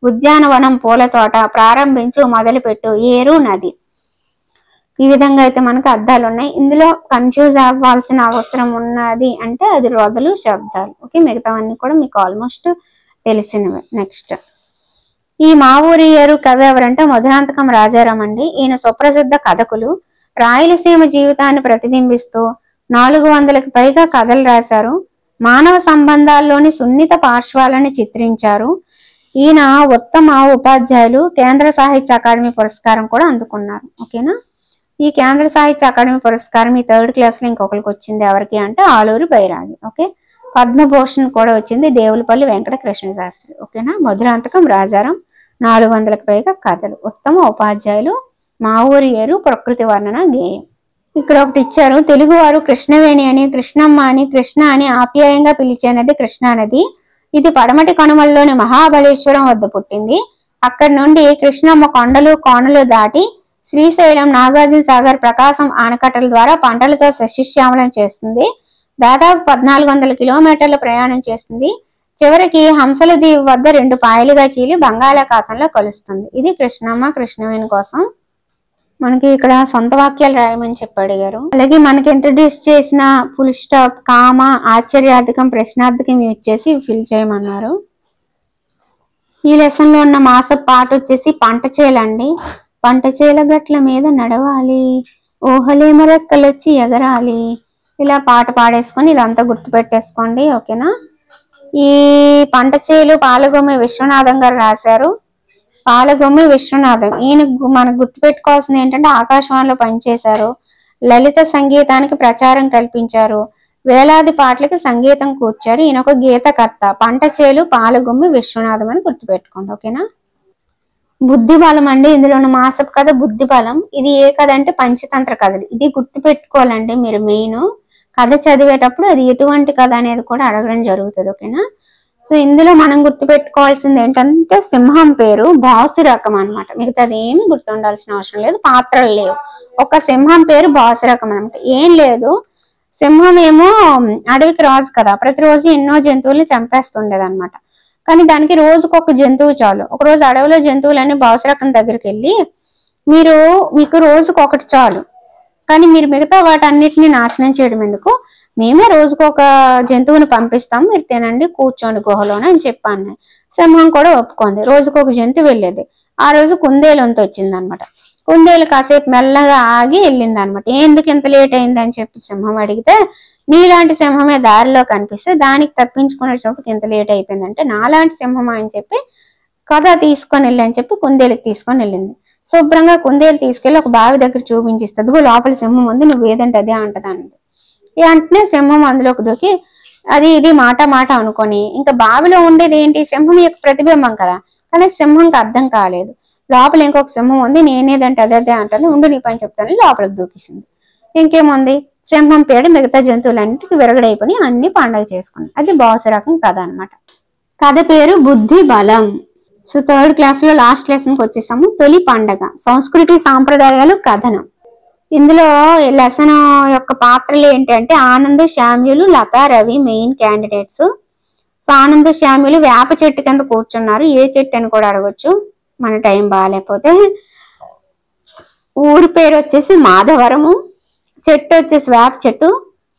ఉద్యానవనం, పూల తోట, ప్రారంభించు, మొదలుపెట్టు, ఏరు, నది. ఈ విధంగా అయితే మనకు అర్థాలు ఉన్నాయి. ఇందులో కన్ఫ్యూజ్ అవ్వాల్సిన అవసరం ఉన్నది అంటే అది రొదలు, శబ్దాలు. ఓకే, మిగతావన్నీ కూడా మీకు ఆల్మోస్ట్ తెలిసినవే. నెక్స్ట్, ఈ మా ఊరి ఏరు కవి ఎవరంటే మధురాంతకం రాజారాం అండి. ఈయన సుప్రసిద్ధ కథకులు. రాయలసీమ జీవితాన్ని ప్రతిబింబిస్తూ 400కి పైగా కథలు రాశారు. మానవ సంబంధాల్లోని సున్నిత పార్శ్వాలను చిత్రించారు. ఈయన ఉత్తమ ఉపాధ్యాయులు, కేంద్ర సాహిత్య అకాడమీ పురస్కారం కూడా అందుకున్నారు. ఓకేనా, ఈ కేంద్ర సాహిత్య అకాడమీ పురస్కారం ఈ 3rd క్లాస్లో ఇంకొకరికి వచ్చింది. ఎవరికి అంటే ఆలూరి బైరాగి. ఓకే, పద్మభూషణ్ కూడా వచ్చింది దేవులపల్లి వెంకట కృష్ణ శాస్త్రి. ఓకేనా, మధురాంతకం రాజారాం, 400కి పైగా కథలు, ఉత్తమ ఉపాధ్యాయులు, మా ఊరి ఏరు ప్రకృతి వర్ణన గేయం. ఇక్కడ ఒకటి ఇచ్చారు, తెలుగువారు కృష్ణవేణి అని, కృష్ణమ్మ అని, కృష్ణ అని ఆప్యాయంగా పిలిచే నది కృష్ణా నది. ఇది పడమటి కనుమల్లోని మహాబలేశ్వరం వద్ద పుట్టింది. అక్కడి నుండి కృష్ణమ్మ కొండలు కోనలు దాటి శ్రీశైలం, నాగార్జున సాగర్, ప్రకాశం ఆనకట్టల ద్వారా పంటలతో సస్యశ్యామలం చేస్తుంది. దాదాపు 1400 కిలోమీటర్ల ప్రయాణం చేస్తుంది. చివరికి హంసల దీవి వద్ద 2 పాయలుగా చీలి బంగాళాఖాతంలో కలుస్తుంది. ఇది కృష్ణమ్మ కృష్ణవేణి కోసం మనకి ఇక్కడ సొంత వాక్యాలు రాయమని చెప్పి అడిగారు. అలాగే మనకి ఇంట్రడ్యూస్ చేసిన ఫుల్ స్టాప్, కామ, ఆశ్చర్యార్థకం, ప్రశ్నార్థకం ఇచ్చేసి ఫిల్ చేయమన్నారు. ఈ లెసన్ లో ఉన్న మాస పాట వచ్చేసి పంట చేలండి. పంట చేల గట్ల మీద నడవాలి, ఊహలేమ రెక్కలొచ్చి ఎగరాలి. ఇలా పాట పాడేసుకొని ఇదంతా గుర్తు పెట్టేసుకోండి. ఓకేనా, ఈ పంట చేలు పాలగొమ్మి విశ్వనాథం గారు రాశారు. పాలగొమ్మి విశ్వనాథం ఈయన మనకు గుర్తుపెట్టుకోవాల్సింది ఏంటంటే ఆకాశవాణిలో పనిచేశారు, లలిత సంగీతానికి ప్రచారం కల్పించారు, వేలాది పాటలకి సంగీతం కూర్చారు. ఈయన ఒక గీతకర్త. పంట చేలు పాలగొమ్మి విశ్వనాథం అని గుర్తుపెట్టుకోండి. ఓకేనా, బుద్ధి బలం అండి. ఇందులో ఉన్న మాసపు కథ బుద్ధి బలం. ఇది ఏ కథ అంటే పంచతంత్ర కథలు. ఇది గుర్తుపెట్టుకోవాలండి మీరు. మెయిన్ కథ చదివేటప్పుడు అది ఎటువంటి కథ అనేది కూడా అడగడం జరుగుతుంది. ఓకేనా, సో ఇందులో మనం గుర్తుపెట్టుకోవాల్సింది ఏంటంటే సింహం పేరు బాసు రకం అనమాట. మిగతాది ఏమి గుర్తుండాల్సిన అవసరం లేదు, పాత్రలు లేవు. ఒక సింహం పేరు బాసు రకం అనమాట. ఏం లేదు, సింహం ఏమో అడవికి రాజు కదా, ప్రతిరోజు ఎన్నో జంతువుల్ని చంపేస్తుండేది అనమాట. కానీ దానికి రోజుకొక జంతువు చాలు. ఒక రోజు అడవిలో జంతువులన్నీ బాసు రకం దగ్గరికి వెళ్ళి మీకు రోజుకొకటి చాలు, కానీ మీరు మిగతా వాటన్నిటిని నాశనం చేయడం ఎందుకు, మేమే రోజుకొక జంతువుని పంపిస్తాం, మీరు తినండి కూర్చోండి గుహలోనే అని చెప్పాను. సింహం కూడా ఒప్పుకుంది. రోజుకొక జంతువు వెళ్ళేది. ఆ రోజు కుందేలు వంతు వచ్చింది అనమాట. కుందేలు కాసేపు మెల్లగా ఆగి వెళ్ళింది అనమాట. ఎందుకు ఇంత లేట్ అయింది అని చెప్పి సింహం అడిగితే, నీలాంటి సింహమే దారిలో కనిపిస్తే దానికి తప్పించుకునేటప్పుడు ఇంత లేట్ అయిపోయిందంటే, నాలాంటి సింహమా అని చెప్పి కథ తీసుకొని వెళ్ళి అని చెప్పి కుందేలుకి తీసుకొని వెళ్ళింది. శుభ్రంగా కుందేలు తీసుకెళ్లి ఒక బావి దగ్గర చూపించిస్తుంది. లోపల సింహం ఉంది, నువ్వు ఏదంటే అదే అంటది అన్నది. వెంటనే సింహం అందులోకి దూకి అది ఇది మాట అనుకొని, ఇంకా బావిలో ఉండేది ఏంటి, సింహం యొక్క ప్రతిబింబం కదా, కానీ సింహంకి అర్థం కాలేదు. లోపల ఇంకొక సింహం ఉంది, నేనేదంటే అదే అంటుంది, ఉండు నీ పని చెప్తాను, లోపలికి దూకేసింది. ఇంకేముంది, సింహం పేడ మిగతా జంతువులన్నిటికీ విరగడైపోయి అన్ని పండగ చేసుకున్నాయి. అది బాసు రకం కథ అనమాట. కథ పేరు బుద్ధి బలం. సో 3rd క్లాస్లో లాస్ట్ లెసన్కి వచ్చేసాము. తొలి పండగ, సంస్కృతి సాంప్రదాయాలు, కథనం. ఇందులో లెసన్ యొక్క పాత్రలు ఏంటంటే Anand, Samuel, Latha, Ravi main candidates. So Anand Samuel వేప చెట్టు కింద కూర్చున్నారు. ఏ చెట్టు అని కూడా అడగొచ్చు, మన టైం బాగాలేకపోతే. ఊరి పేరు వచ్చేసి మాధవరము, చెట్టు వచ్చేసి వేప చెట్టు.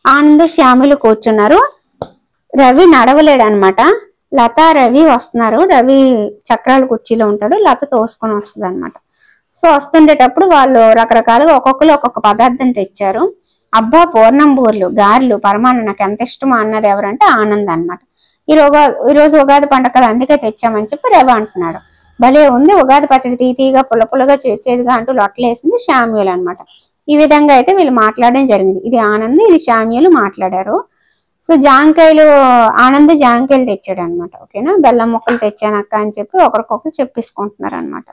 ఆనంద్ శ్యామ్యులు కూర్చున్నారు. రవి నడవలేడు అనమాట. లత రవి వస్తున్నారు. రవి చక్రాల కుర్చీలో ఉంటాడు, లత తోసుకొని వస్తుంది అనమాట. సో వస్తుండేటప్పుడు వాళ్ళు రకరకాలుగా ఒక్కొక్కరు ఒక్కొక్క పదార్థం తెచ్చారు. అబ్బా పూర్ణం బూర్లు, గారెలు, పరమాన్నం నాకు ఎంత ఇష్టమో అన్నది ఎవరంటే ఆనంద్ అనమాట. ఈరోజు ఉగాది పండుగ కదా అందుకే తెచ్చామని చెప్పి రవి అంటున్నాడు. భలే ఉంది ఉగాది పచ్చడి, తీతీగా పుల్లపుల్లగా చేసేదిగా అంటూ లొట్టలేసింది శామ్యూల్ అనమాట. ఈ విధంగా అయితే వీళ్ళు మాట్లాడడం జరిగింది. ఇది ఆనంద్, ఇది శామ్యూల్ మాట్లాడారు. సో జాంకాయలు, ఆనంద్ జాంకాయలు తెచ్చాడు అనమాట. ఓకేనా, బెల్లం ముక్కలు తెచ్చానక్క అని చెప్పి ఒకరికొకరు చెప్పేసుకుంటున్నారు అనమాట.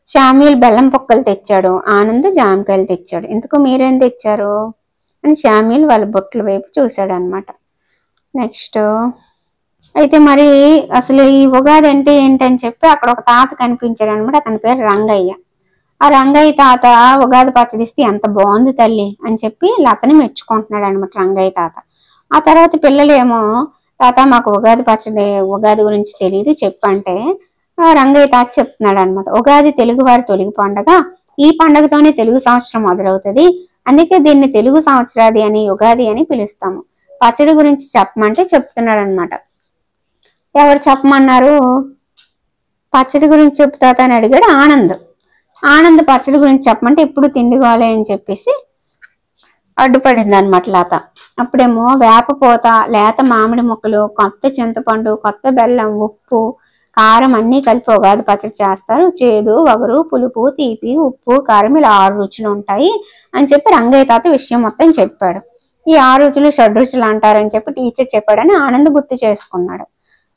శామ్యూల్ బెల్లం పొక్కలు తెచ్చాడు, ఆనంద్ జాంకాయలు తెచ్చాడు. ఎందుకు మీరేం తెచ్చారు అని శామ్యూల్ వాళ్ళ బొట్లు వైపు చూశాడు అనమాట. నెక్స్ట్ అయితే మరి అసలు ఈ ఉగాది అంటే ఏంటని చెప్పి అక్కడ ఒక తాత కనిపించాడు అనమాట. అతని పేరు రంగయ్య. ఆ రంగయ్య తాత ఉగాది పచ్చడి ఇస్తే ఎంత బాగుంది తల్లి అని చెప్పి లతని మెచ్చుకుంటున్నాడు అనమాట రంగయ్య తాత. ఆ తర్వాత పిల్లలు ఏమో తాత మాకు ఉగాది పచ్చడి, ఉగాది గురించి తెలియదు చెప్పంటే రంగయ్య తాత చెప్తున్నాడు అనమాట. ఉగాది తెలుగు వారి తొలి పండుగ, ఈ పండుగతోనే తెలుగు సంవత్సరం మొదలవుతుంది, అందుకే దీన్ని తెలుగు సంవత్సరాది అని ఉగాది అని పిలుస్తాము. పచ్చడి గురించి చెప్పమంటే చెప్తున్నాడు అనమాట. ఎవరు చెప్పమన్నారు? పచ్చడి గురించి చెప్తా అని అడిగాడు ఆనంద్. ఆనంద్ పచ్చడి గురించి చెప్పమంటే ఇప్పుడు తిండిగోలే అని చెప్పేసి అడ్డుపడింది అనమాట లత. అప్పుడేమో వేపపోత, లేత మామిడి ముక్కలు, కొత్త చింతపండు, కొత్త బెల్లం, ఉప్పు, కారం అన్ని కలిపి ఉగాది పచ్చడి చేస్తారు. చేదు, వగరు, పులుపు, తీపి, ఉప్పు, కారం ఇలా 6 రుచులు ఉంటాయి అని చెప్పి రంగయ్య తాత విషయం మొత్తం చెప్పాడు. ఈ 6 రుచులు షడ్రుచులు అంటారని చెప్పి టీచర్ చెప్పాడని ఆనంద్ గుర్తు చేసుకున్నాడు.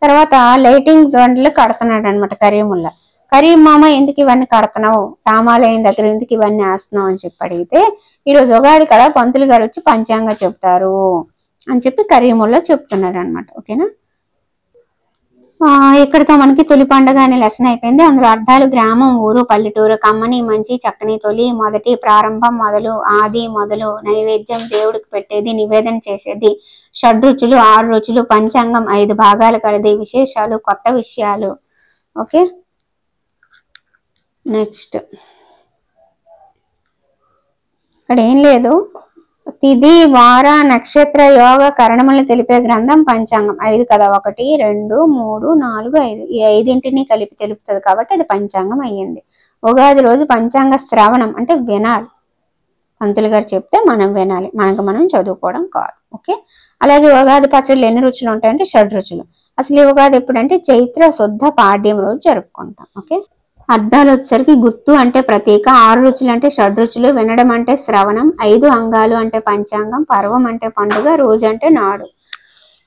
తర్వాత లైటింగ్ బండ్లు కడుతున్నాడు అనమాట కరీముల్లా. కరీం మామ ఎందుకు ఇవన్నీ కడుతున్నావు, రామాలయం దగ్గర ఎందుకు ఇవన్నీ వేస్తున్నావు అని చెప్పి అడిగితే ఈరోజు ఉగాది కదా పంతులు గారు వచ్చి పంచాంగం చెప్తారు అని చెప్పి కరీముల్లా చెప్తున్నాడు అనమాట. ఓకేనా, ఇక్కడితో మనకి తొలి పండుగ అనే లెసన్ అయిపోయింది. అందులో అర్థాలు గ్రామం, ఊరు, పల్లెటూరు, కమ్మని, మంచి, చక్కని, తొలి, మొదటి, ప్రారంభం, మొదలు, ఆది, మొదలు, నైవేద్యం, దేవుడికి పెట్టేది, నివేదన చేసేది, షడ్రుచులు, 6 రుచులు, పంచాంగం 5 భాగాలు కలది, విశేషాలు, కొత్త విషయాలు. ఓకే, నెక్స్ట్ ఇక్కడ ఏం లేదు. తిథి, వార, నక్షత్ర, యోగ, కరణములను తెలిపే గ్రంథం పంచాంగం. 5 కదా, 1, 2, 3, 4, 5. ఈ 5ంటిని కలిపి తెలుపుతుంది కాబట్టి అది పంచాంగం అయ్యింది. ఉగాది రోజు పంచాంగ శ్రవణం అంటే వినాలి, పంతులు గారు చెప్తే మనం వినాలి, మనకు మనం చదువుకోవడం కాదు. ఓకే, అలాగే ఉగాది పచ్చళ్ళు ఎన్ని రుచులు ఉంటాయంటే 6 రుచులు. అసలు ఈ ఉగాది ఎప్పుడంటే చైత్ర శుద్ధ పాడ్యం రోజు జరుపుకుంటాం. ఓకే, అర్థాలు వచ్చేసరికి గుర్తు అంటే ప్రతీక, 6 రుచులు అంటే షడ్రుచులు, వినడం అంటే శ్రవణం, 5 అంగాలు అంటే పంచాంగం, పర్వం అంటే పండుగ, రోజు అంటే నాడు.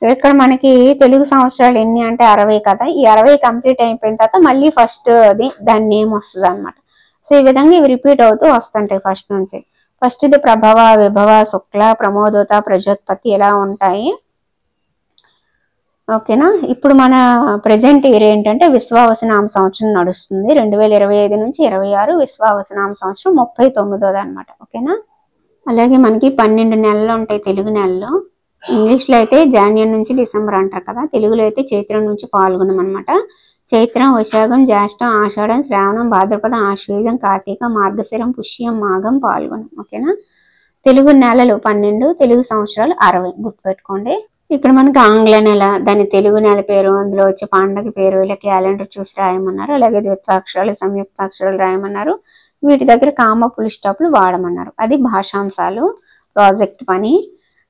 ఇక్కడ మనకి తెలుగు సంవత్సరాలు ఎన్ని అంటే 60 కదా. ఈ 60 కంప్లీట్ అయిపోయిన తర్వాత మళ్ళీ ఫస్ట్ దాని నేమ్ వస్తుంది అనమాట. సో ఈ విధంగా ఇవి రిపీట్ అవుతూ వస్తుంటాయి ఫస్ట్ నుంచి. ఫస్ట్ ఇది ప్రభవ, విభవ, శుక్ల, ప్రమోదోత, ప్రజోత్పత్తి ఇలా ఉంటాయి. ఓకేనా, ఇప్పుడు మన ప్రెసెంట్ ఇయర్ ఏంటంటే విశ్వావసనామ సంవత్సరం నడుస్తుంది. 2025 నుంచి 26 విశ్వావసనామ సంవత్సరం 39వ అనమాట. ఓకేనా, అలాగే మనకి 12 నెలలు ఉంటాయి తెలుగు నెలలు. ఇంగ్లీష్లో అయితే జాన్వరి నుంచి డిసెంబర్ అంటారు కదా, తెలుగులో అయితే చైత్రం నుంచి పాల్గొనం అనమాట. చైత్రం, వైశాఖం, జ్యేష్టం, ఆషాఢం, శ్రావణం, భాద్రపదం, ఆశ్వేజం, కార్తీక, మార్గశిరం, పుష్యం, మాఘం, పాల్గొనం. ఓకేనా, తెలుగు నెలలు 12, తెలుగు సంవత్సరాలు 60 గుర్తుపెట్టుకోండి. ఇక్కడ మనకి ఆంగ్ల నెల, దాని తెలుగు నెల పేరు, అందులో వచ్చే పండగ పేరు, ఇలా క్యాలెండర్ చూసి రాయమన్నారు. అలాగే ద్విత్వాక్షరాలు, సంయుక్తాక్షరాలు రాయమన్నారు. వీటి దగ్గర కామ పులి స్టాప్లు వాడమన్నారు. అది భాషాంశాలు, ప్రాజెక్ట్ పని.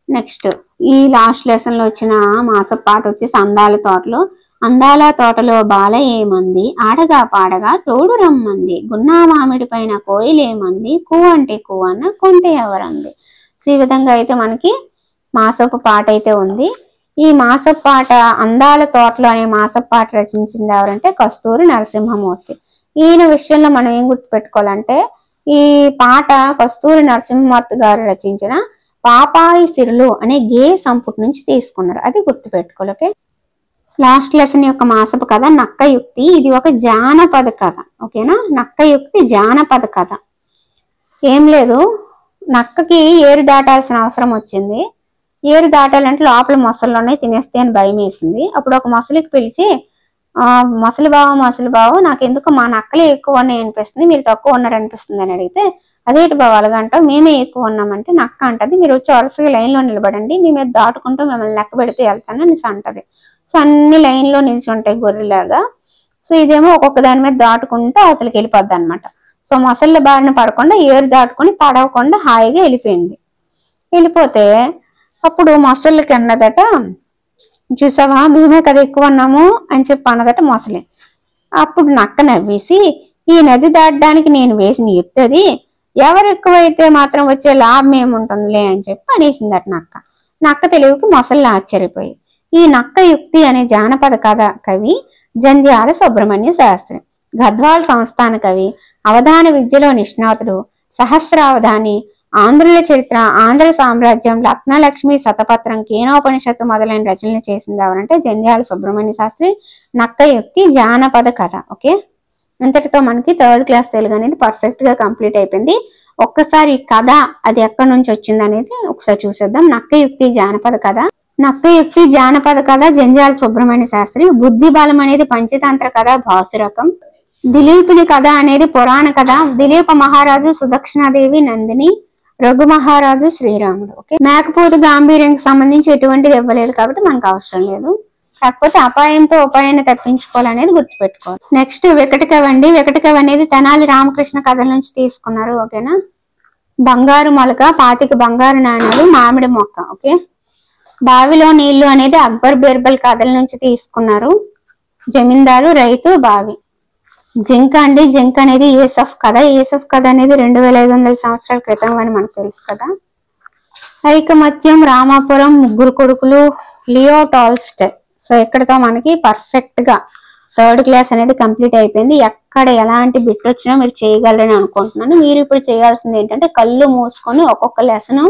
నెక్స్ట్ ఈ లాస్ట్ లెసన్ లో వచ్చిన మాస పాట వచ్చేసి అందాల తోటలో. అందాల తోటలో బాల ఏమంది, ఆడగా పాడగా తోడు రమ్మంది, గున్నా మామిడి పైన కోయిలేమంది, కూ అంటే కూ అన్న కొంటే ఎవరంది. సో ఈ విధంగా అయితే మనకి మాసపు పాట అయితే ఉంది. ఈ మాసపు పాట అందాల తోటలో అనే మాసపు పాట రచించింది ఎవరంటే కస్తూరి నరసింహమూర్తి. ఈయన విషయంలో మనం ఏం గుర్తుపెట్టుకోవాలంటే ఈ పాట కస్తూరి నరసింహమూర్తి గారు రచించిన పాపాయి సిరులు అనే గే సంపుటి నుంచి తీసుకున్నారు, అది గుర్తుపెట్టుకోవాలి. ఓకే, లాస్ట్ లెసన్ యొక్క మాసపు కథ నక్క యుక్తి. ఇది ఒక జానపద కథ. ఓకేనా, నక్క యుక్తి జానపద కథ. ఏం లేదు, నక్కకి ఏరు దాటాల్సిన అవసరం వచ్చింది. ఏరు దాటాలంటే లోపల మొసళ్ళు ఉన్నాయి, తినేస్తే అని భయం వేసింది. అప్పుడు ఒక మొసలికి పిలిచి, మొసలి బావ నాకు ఎందుకు మా నక్కలే ఎక్కువ ఉన్నాయి అనిపిస్తుంది, మీరు తక్కువ ఉన్నారు అనిపిస్తుంది అని అడిగితే, అదేంటి బావ అలాగంటావు, మేమే ఎక్కువ ఉన్నామంటే నక్క అంటది, మీరు వచ్చి వరుసగా లైన్లో నిలబడండి, మీ మీద దాటుకుంటూ మిమ్మల్ని లెక్క పెడితే వెళ్తాను అనేసి అంటది. సో అన్ని లైన్లో నిల్చుంటాయి గొర్రెలాగా. సో ఇదేమో ఒక్కొక్క దాని మీద దాటుకుంటూ అవతలకి వెళ్ళిపోద్ది అనమాట. సో మొసళ్ళ బారిన పడకుండా ఏరు దాటుకొని తడవకుండా హాయిగా వెళ్ళిపోతే అప్పుడు మొసళ్ళకి అన్నదట, చూసావా మేమే కదా ఎక్కువ ఉన్నాము అని చెప్పి అన్నదట మొసలి. అప్పుడు నక్క నవ్వేసి, ఈ నది దాటడానికి నేను వేసిన ఎత్తది, ఎవరు ఎక్కువైతే మాత్రం వచ్చే లాభం ఏముంటుందిలే అని చెప్పి అనేసిందట నక్క. నక్క తెలివికి మొసళ్ళు ఆశ్చర్యపోయి. ఈ నక్క యుక్తి అనే జానపద కథ కవి జంధ్యాల సుబ్రహ్మణ్య శాస్త్రి, గద్వాల సంస్థాన కవి, అవధాన విద్యలో నిష్ణాతుడు, సహస్రావధాని, ఆంధ్రుల చరిత్ర, ఆంధ్ర సామ్రాజ్యం, రత్నలక్ష్మి, శతపత్రం, కేనోపనిషత్తు మొదలైన రచనలు చేసింది ఎవరంటే జంధ్యాల సుబ్రహ్మణ్య శాస్త్రి. నక్క యుక్తి జానపద కథ. ఓకే, ఇంతటితో మనకి 3rd క్లాస్ తెలుగు అనేది పర్ఫెక్ట్ గా కంప్లీట్ అయిపోయింది. ఒక్కసారి కథ అది ఎక్కడి నుంచి వచ్చింది అనేది ఒకసారి చూసేద్దాం. నక్క యుక్తి జానపద కథ జంధ్యాల సుబ్రహ్మణ్య శాస్త్రి. బుద్ధి బలం అనేది పంచతంత్ర కథ భాసు రకం. దిలీపుని కథ అనేది పురాణ కథ. దిలీప మహారాజు, సుదక్షిణాదేవి, నందిని, రఘు మహారాజు, శ్రీరాముడు. ఓకే, మేకపోతు గాంభీర్యానికి సంబంధించి ఎటువంటిది ఇవ్వలేదు కాబట్టి మనకు అవసరం లేదు, కాకపోతే అపాయంతో ఉపాయాన్ని తప్పించుకోవాలనేది గుర్తుపెట్టుకోవాలి. నెక్స్ట్ వికట కవి అండి. వికట కవి అనేది తెనాలి రామకృష్ణ కథల నుంచి తీసుకున్నారు. ఓకేనా, బంగారు మొలక, 25 బంగారు నాణాలు, మామిడి మొక్క. ఓకే, బావిలో నీళ్లు అనేది అక్బర్ బీర్బల్ కథల నుంచి తీసుకున్నారు. జమీందారు, రైతు, బావి. జింక అండి. జింక అనేది యూసఫ్ కథ. యూసఫ్ కథ అనేది 2500 సంవత్సరాల క్రితం అని మనకు తెలుసు కదా. ఐకమత్యం, రామాపురం, ముగ్గురు కొడుకులు, లియో టాల్స్టాయ్. సో ఇక్కడతో మనకి పర్ఫెక్ట్ గా 3rd క్లాస్ అనేది కంప్లీట్ అయిపోయింది. ఎక్కడ ఎలాంటి బిట్ వచ్చినా మీరు చేయగలరని అనుకుంటున్నాను. మీరు ఇప్పుడు చేయాల్సింది ఏంటంటే కళ్ళు మూసుకొని ఒక్కొక్క లెసన్,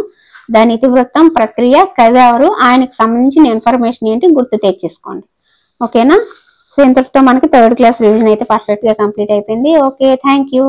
దాని ఇతివృత్తం, ప్రక్రియ, కవి ఎవరు, ఆయనకు సంబంధించిన ఇన్ఫర్మేషన్ ఏంటి గుర్తు తెచ్చేసుకోండి. ఓకేనా, సో ఇంతటితో మనకి 3rd క్లాస్ రివిజన్ అయితే పర్ఫెక్ట్ గా కంప్లీట్ అయిపోయింది. Okay, thank you.